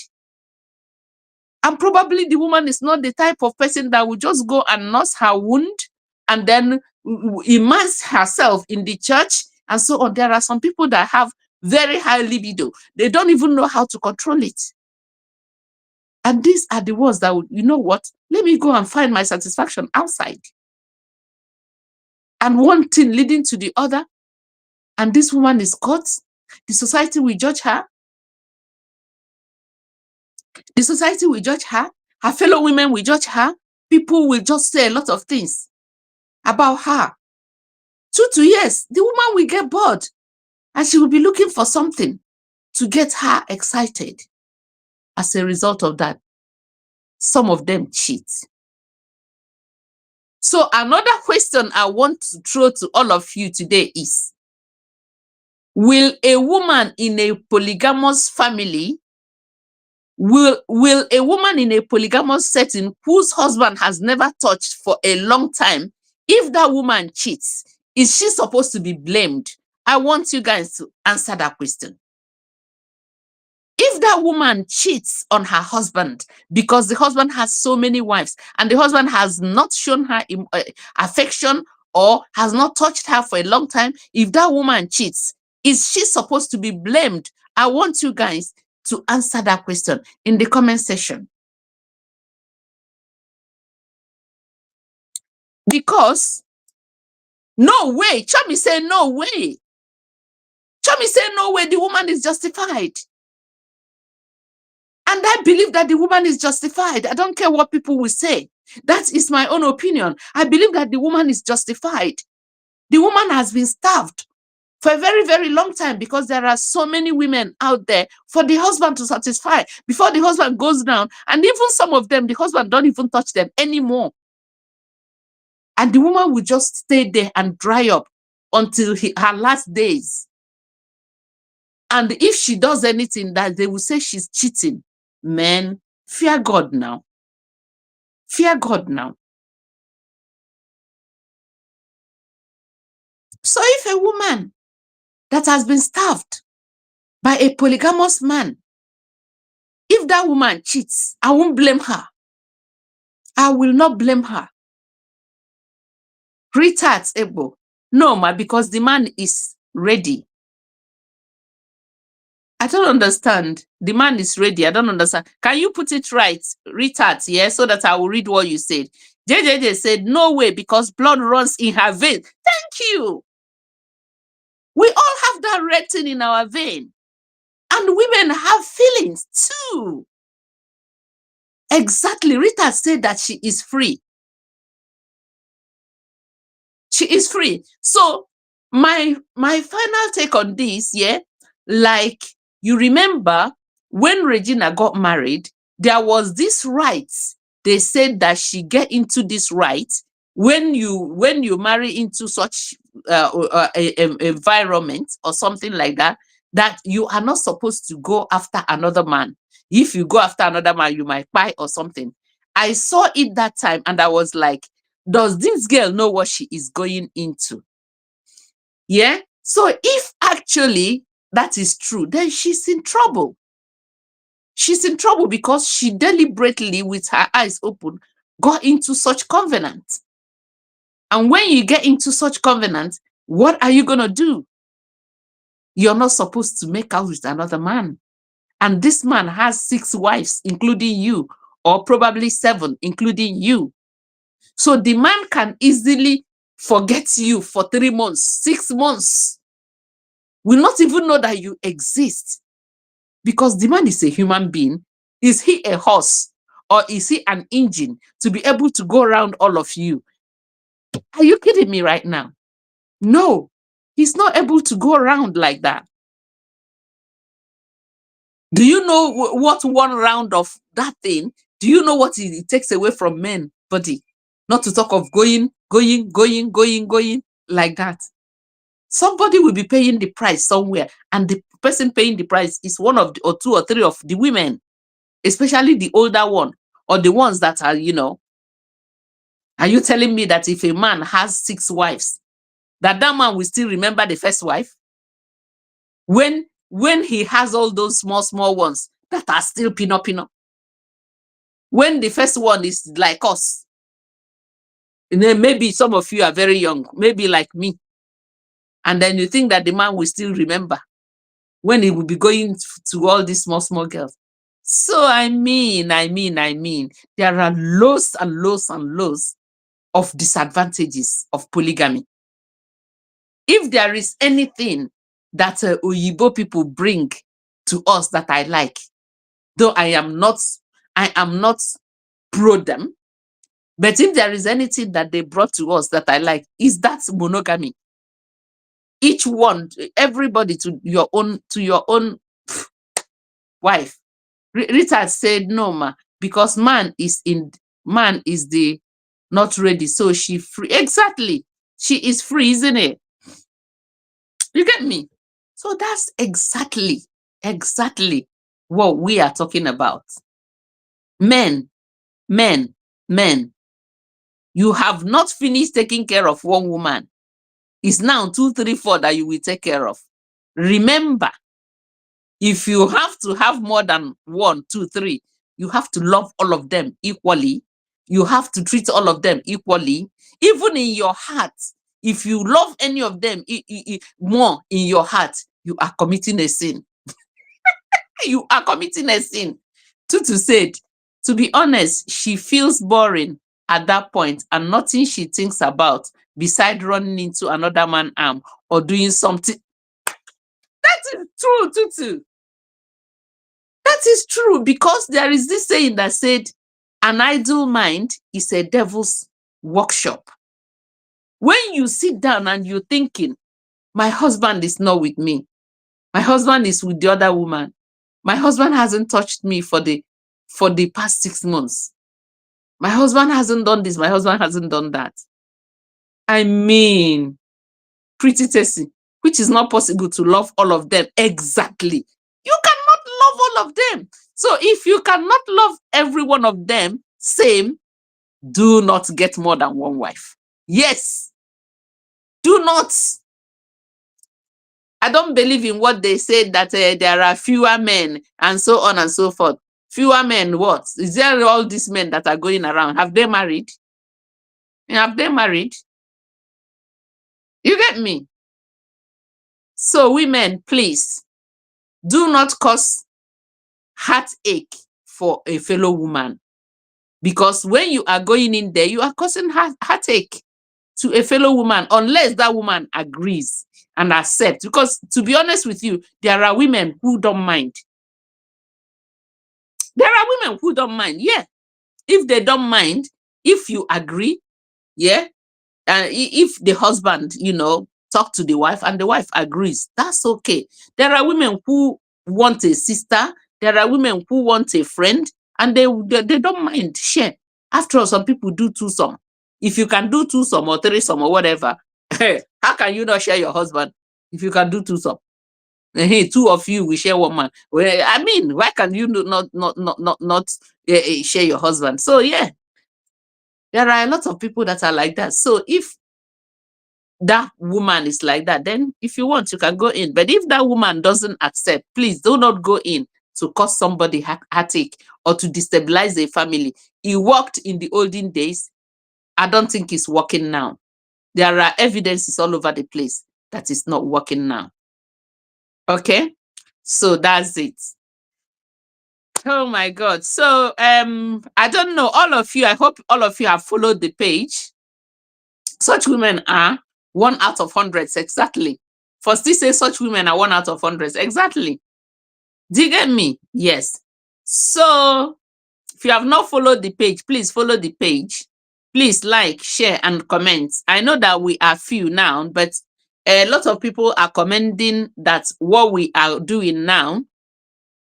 And probably the woman is not the type of person that will just go and nurse her wound and then immerse herself in the church and so on. There are some people that have very high libido. They don't even know how to control it. And these are the ones that would, you know what? Let me go and find my satisfaction outside. And one thing leading to the other. And this woman is caught. The society will judge her. The society will judge her. Her fellow women will judge her. People will just say a lot of things about her. 2 years, the woman will get bored and she will be looking for something to get her excited. As a result of that, some of them cheat. So another question I want to throw to all of you today is, will a woman in a polygamous family, will a woman in a polygamous setting whose husband has never touched for a long time, if that woman cheats, is she supposed to be blamed? I want you guys to answer that question. If that woman cheats on her husband because the husband has so many wives and the husband has not shown her affection or has not touched her for a long time, if that woman cheats, is she supposed to be blamed? I want you guys to answer that question in the comment section. Because no way, Chami say no way. Chami say no way, the woman is justified. And I believe that the woman is justified. I don't care what people will say. That is my own opinion. I believe that the woman is justified. The woman has been starved for a very, very long time because there are so many women out there for the husband to satisfy before the husband goes down. And even some of them, the husband don't even touch them anymore. And the woman will just stay there and dry up until her last days. And if she does anything that they will say she's cheating, men, fear God now. Fear God now. So if a woman that has been starved by a polygamous man, if that woman cheats, I won't blame her. I will not blame her. Retard, Ebo. No, ma, because the man is ready. I don't understand. The man is ready. I don't understand. Can you put it right? Retard, yeah, so that I will read what you said. JJJ said, no way, because blood runs in her vein. Thank you. We all have that red thing in our vein. And women have feelings too. Exactly. Rita said that she is free. She is free. So my final take on this, yeah, like you remember when Regina got married, there was this right. They said that she get into this right when you marry into such environment or something like that, that you are not supposed to go after another man. If you go after another man, you might buy or something. I saw it that time and I was like, does this girl know what she is going into? Yeah. So if actually that is true, then she's in trouble. She's in trouble because she deliberately, with her eyes open, got into such covenant. And when you get into such covenant, what are you going to do? You're not supposed to make out with another man. And this man has 6 wives, including you, or probably 7, including you. So the man can easily forget you for 3 months, 6 months, will not even know that you exist, because the man is a human being. Is he a horse or is he an engine to be able to go around all of you? Are you kidding me right now? No, he's not able to go around like that. Do you know what one round of that thing, do you know what it takes away from men body? Not to talk of going like that. Somebody will be paying the price somewhere, and the person paying the price is one of the, or 2 or 3 of the women, especially the older one, or the ones that are, are you telling me that if a man has 6 wives, that man will still remember the first wife? When he has all those small ones that are still pino, when the first one is like us, and then maybe some of you are very young, maybe like me, and then you think that the man will still remember when he will be going to all these small girls. So I mean, there are loads and loads of disadvantages of polygamy. If there is anything that Oyibo people bring to us that I like, though I am not pro them, but if there is anything that they brought to us that I like, is that monogamy. Each one, everybody to your own wife. Rita said no, ma, because man is the not ready, so she free. Exactly. She is free, isn't it? You get me? So that's exactly what we are talking about. Men, men, men, you have not finished taking care of one woman. It's now 2, 3, 4 that you will take care of. Remember, if you have to have more than 1, 2, 3, you have to love all of them equally. You have to treat all of them equally. Even in your heart, if you love any of them more in your heart, you are committing a sin. You are committing a sin. Tutu said, to be honest, she feels boring at that point and nothing she thinks about beside running into another man's arm or doing something. That is true, Tutu. That is true, because there is this saying that said, an idle mind is a devil's workshop. When you sit down and you're thinking, my husband is not with me, my husband is with the other woman, my husband hasn't touched me for the past 6 months, my husband hasn't done this, my husband hasn't done that. I mean, pretty tasty, which is not possible to love all of them exactly. You cannot love all of them. So if you cannot love every one of them same, do not get more than one wife. Yes, do not. I don't believe in what they say that there are fewer men and so on and so forth. Fewer men, what? Is there all these men that are going around? Have they married? Have they married? You get me? So women, please, do not cause heartache for a fellow woman. Because when you are going in there, you are causing heartache to a fellow woman, unless that woman agrees and accepts. Because to be honest with you, there are women who don't mind. There are women who don't mind. Yeah. If they don't mind, if you agree, yeah, and if the husband, talk to the wife and the wife agrees, that's okay. There are women who want a sister. There are women who want a friend, and they don't mind share. After all, some people do twosome. If you can do twosome or threesome or whatever, how can you not share your husband if you can do twosome? Hey, two of you will share one man. Well, I mean, why can you not share your husband? So yeah, there are a lot of people that are like that. So if that woman is like that, then if you want, you can go in. But if that woman doesn't accept, please do not go in to cause somebody heartache or to destabilize a family. It worked in the olden days. I don't think it's working now. There are evidences all over the place that it's not working now. Okay, so that's it. Oh my God. So I don't know, all of you, I hope all of you have followed the page. Such women are 1 out of hundreds, exactly. For still say such women are 1 out of hundreds, exactly. Do you get me? Yes. So if you have not followed the page, please follow the page. Please like, share, and comment. I know that we are few now, but a lot of people are commenting that what we are doing now,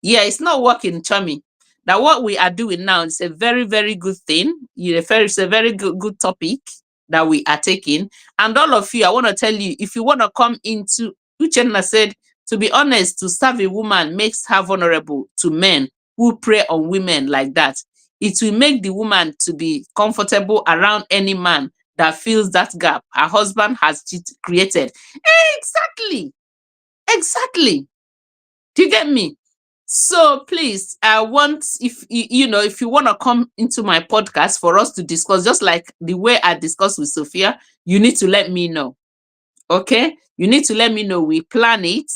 yeah, it's not working, Chummy. That what we are doing now is a very, very good thing. It's a very good topic that we are taking. And all of you, I want to tell you, if you want to come into, Uchenna said, to be honest, to serve a woman makes her vulnerable to men who prey on women like that. It will make the woman to be comfortable around any man that fills that gap her husband has created. Exactly. Exactly. Do you get me? So please, I want, if you want to come into my podcast for us to discuss, just like the way I discussed with Sophia, you need to let me know. Okay? You need to let me know. We plan it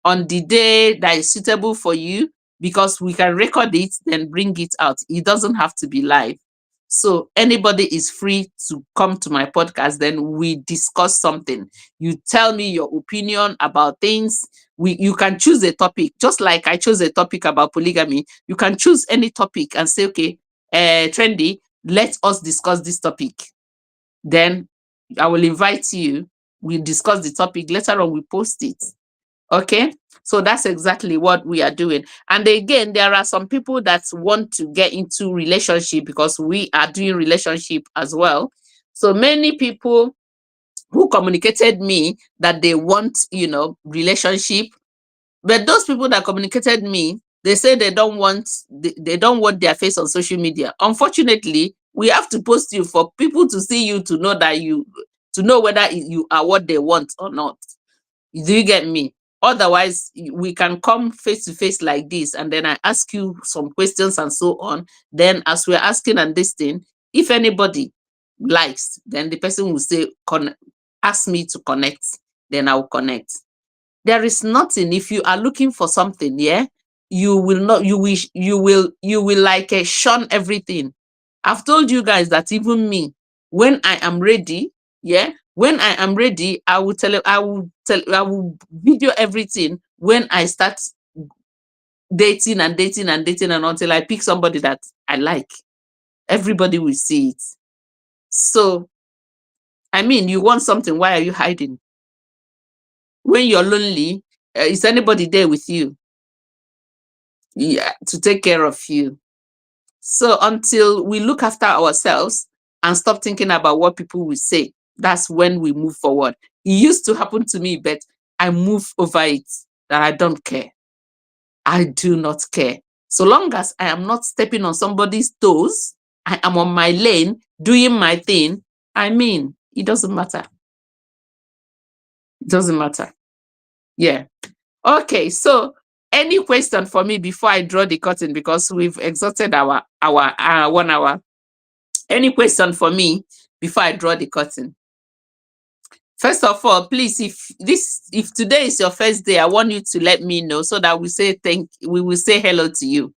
on the day that is suitable for you, because we can record it, then bring it out. It doesn't have to be live. So anybody is free to come to my podcast, then we discuss something. You tell me your opinion about things. You can choose a topic, just like I chose a topic about polygamy. You can choose any topic and say, okay, Trendy, let us discuss this topic. Then I will invite you. We'll discuss the topic. Later on, we post it. Okay? So that's exactly what we are doing. And again, there are some people that want to get into relationship because we are doing relationship as well. So many people who communicated me that they want, relationship, but those people that communicated me, they say they don't want their face on social media. Unfortunately, we have to post you for people to see you, to know that to know whether you are what they want or not. Do you get me? Otherwise, we can come face to face like this, and then I ask you some questions and so on. Then, as we're asking and this thing, if anybody likes, then the person will say, ask me to connect, then I'll connect. There is nothing, if you are looking for something, yeah, you will not, you will like shun everything. I've told you guys that even me, when I am ready, yeah, when I am ready, I will video everything when I start dating and dating and dating, and until I pick somebody that I like, everybody will see it. So, I mean, you want something, why are you hiding? When you're lonely, is anybody there with you? Yeah, to take care of you. So until we look after ourselves and stop thinking about what people will say, that's when we move forward. It used to happen to me, but I move over it, that I don't care. I do not care. So long as I am not stepping on somebody's toes, I am on my lane doing my thing. I mean, it doesn't matter. It doesn't matter. Yeah. Okay, so any question for me before I draw the curtain, because we've exhausted our 1 hour. Any question for me before I draw the curtain? First of all, please, if today is your first day, I want you to let me know so that we will say hello to you.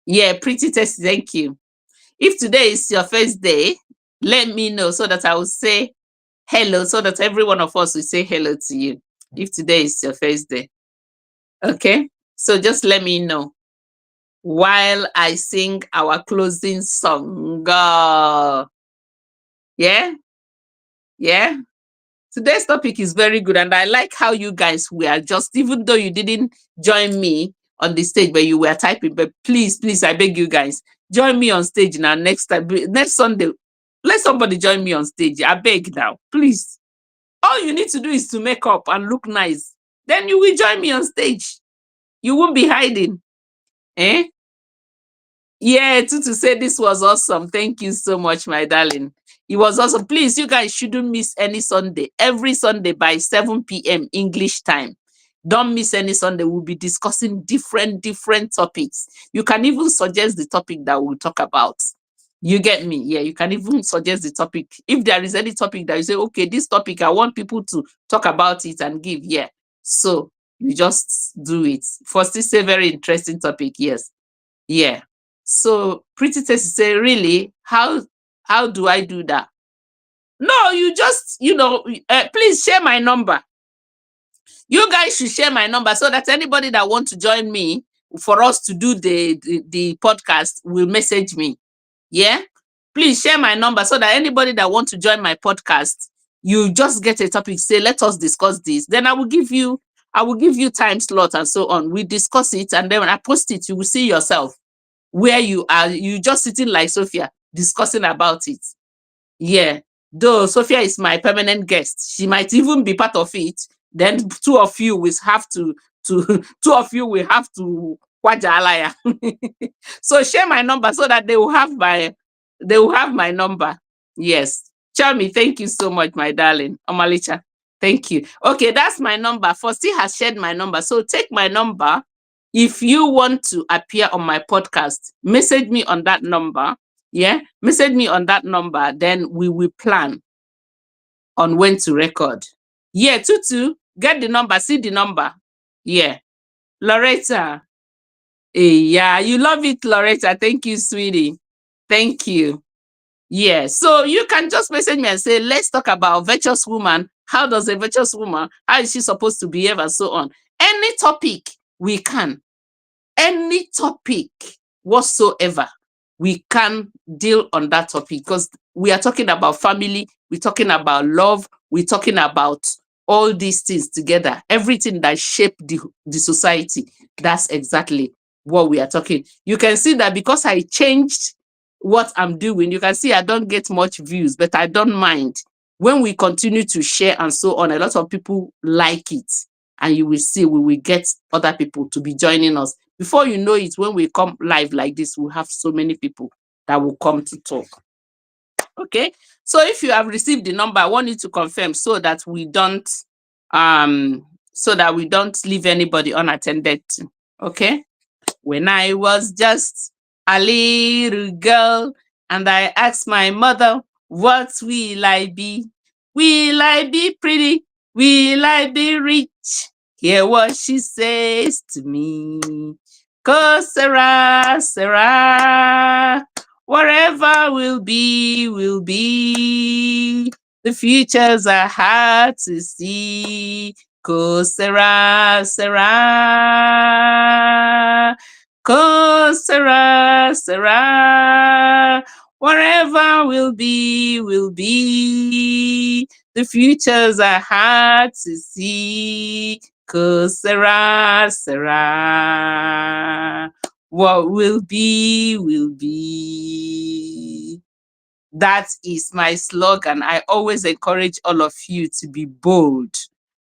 Yeah, pretty tasty, thank you. If today is your first day, let me know so that I will say hello, so that every one of us will say hello to you. If today is your first day. Okay, so just let me know while I sing our closing song. Yeah, yeah. Today's topic is very good, and I like how you guys were just, even though you didn't join me on the stage, but you were typing. But please, please, I beg you guys, join me on stage now next time, next Sunday. Let somebody join me on stage. I beg now, please. All you need to do is to make up and look nice. Then you will join me on stage. You won't be hiding. Eh? Yeah, Tutu said this was awesome. Thank you so much, my darling. It was awesome. Please, you guys shouldn't miss any Sunday. Every Sunday by 7 p.m. English time. Don't miss any Sunday. We'll be discussing different topics. You can even suggest the topic that we'll talk about. You get me? Yeah, you can even suggest the topic. If there is any topic that you say, okay, this topic, I want people to talk about it and give. Yeah. So you just do it. First, it's a very interesting topic. Yes. Yeah. So Pretty Tasty say, really, how do I do that? No, you just, please share my number. You guys should share my number so that anybody that want to join me for us to do the podcast will message me. Yeah. Please share my number so that anybody that want to join my podcast, you just get a topic, say, let us discuss this. Then I will give you time slot and so on. We discuss it, and then when I post it, you will see yourself where you are. You just sitting like Sophia discussing about it. Yeah. Though Sophia is my permanent guest, she might even be part of it. Then two of you will have to two of you will have to kwajalaya. So share my number so that they will have my number. Yes. Chami, thank you so much, my darling. Omalicha, thank you. Okay, that's my number. Fosti has shared my number. So take my number. If you want to appear on my podcast, message me on that number. Yeah, message me on that number. Then we will plan on when to record. Yeah, Tutu, get the number, see the number. Yeah. Loretta. Yeah, you love it, Loretta. Thank you, sweetie. Thank you. Yeah, so you can just message me and say, let's talk about virtuous woman. How does a virtuous woman, how is she supposed to behave and so on? Any topic we can. Any topic whatsoever, we can deal on that topic, because we are talking about family, we're talking about love, we're talking about all these things together, everything that shape the society, that's exactly what we are talking. You can see that because I changed what I'm doing, you can see I don't get much views, but I don't mind. When we continue to share and so on, a lot of people like it. And you will see we will get other people to be joining us. Before you know it, when we come live like this, we'll have so many people that will come to talk. Okay, so if you have received the number, I want you to confirm so that we don't leave anybody unattended to. Okay. When I was just a little girl and I asked my mother, what will I be? Will I be pretty? Will I be rich? Hear what she says to me. Cause Sarah, Sarah, whatever will be, will be. The futures are hard to see. Cause Sarah, Sarah. Cause Sarah, Sarah. Whatever will be, will be. The futures are hard to see. Cause Sarah, Sarah. What will be, will be. That is my slogan. I always encourage all of you to be bold.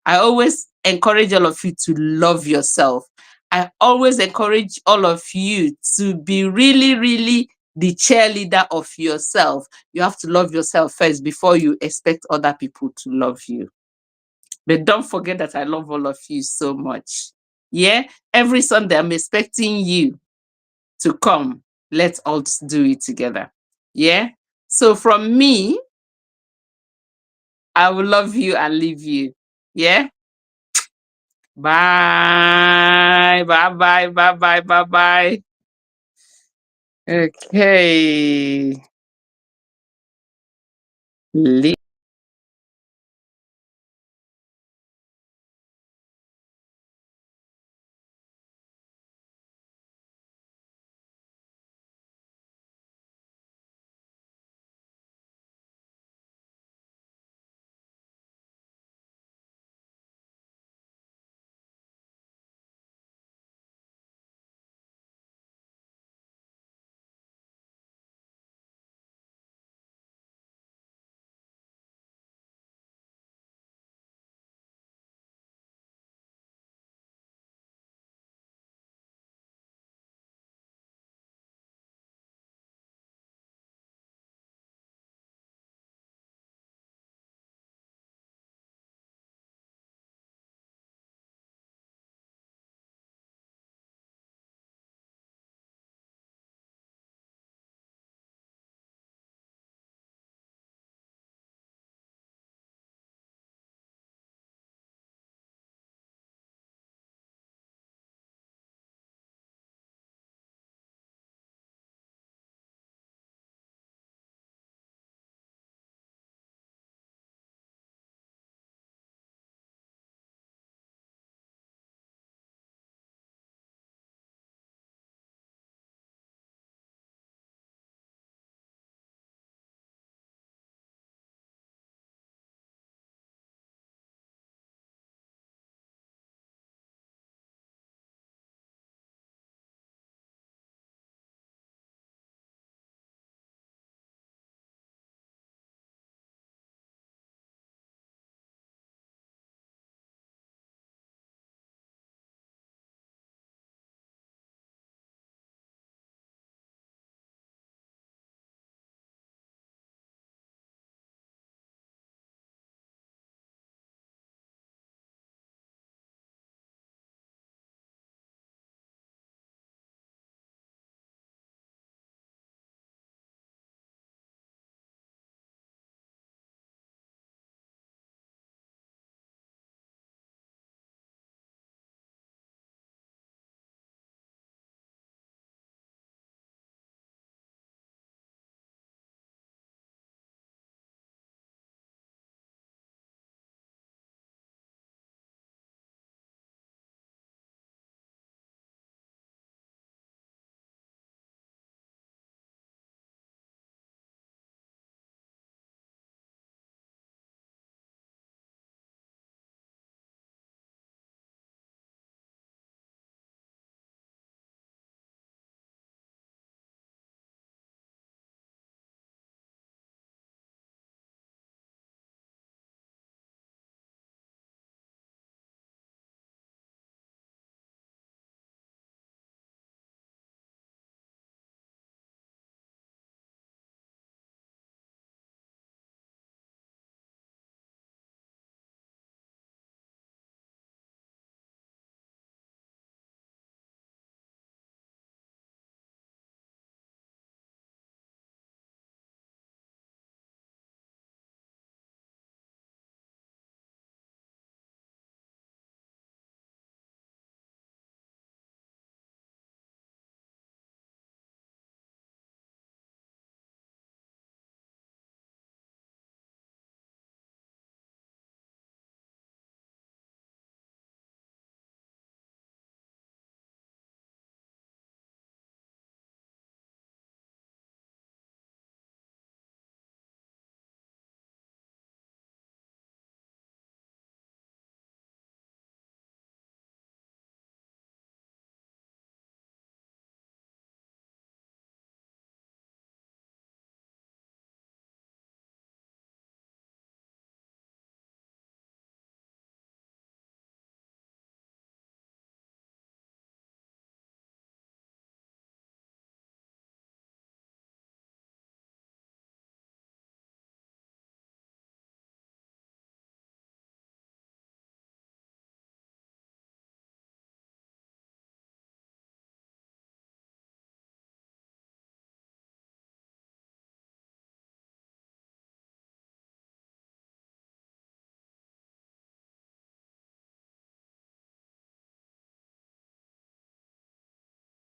I always encourage all of you to love yourself. I always encourage all of you to be really, really the cheerleader of yourself. You have to love yourself first before you expect other people to love you. But don't forget that I love all of you so much. Yeah, every Sunday I'm expecting you to come. Let's all do it together. Yeah. So from me, I will love you and leave you. Yeah. Bye. Bye bye. Bye bye. Bye bye. Okay.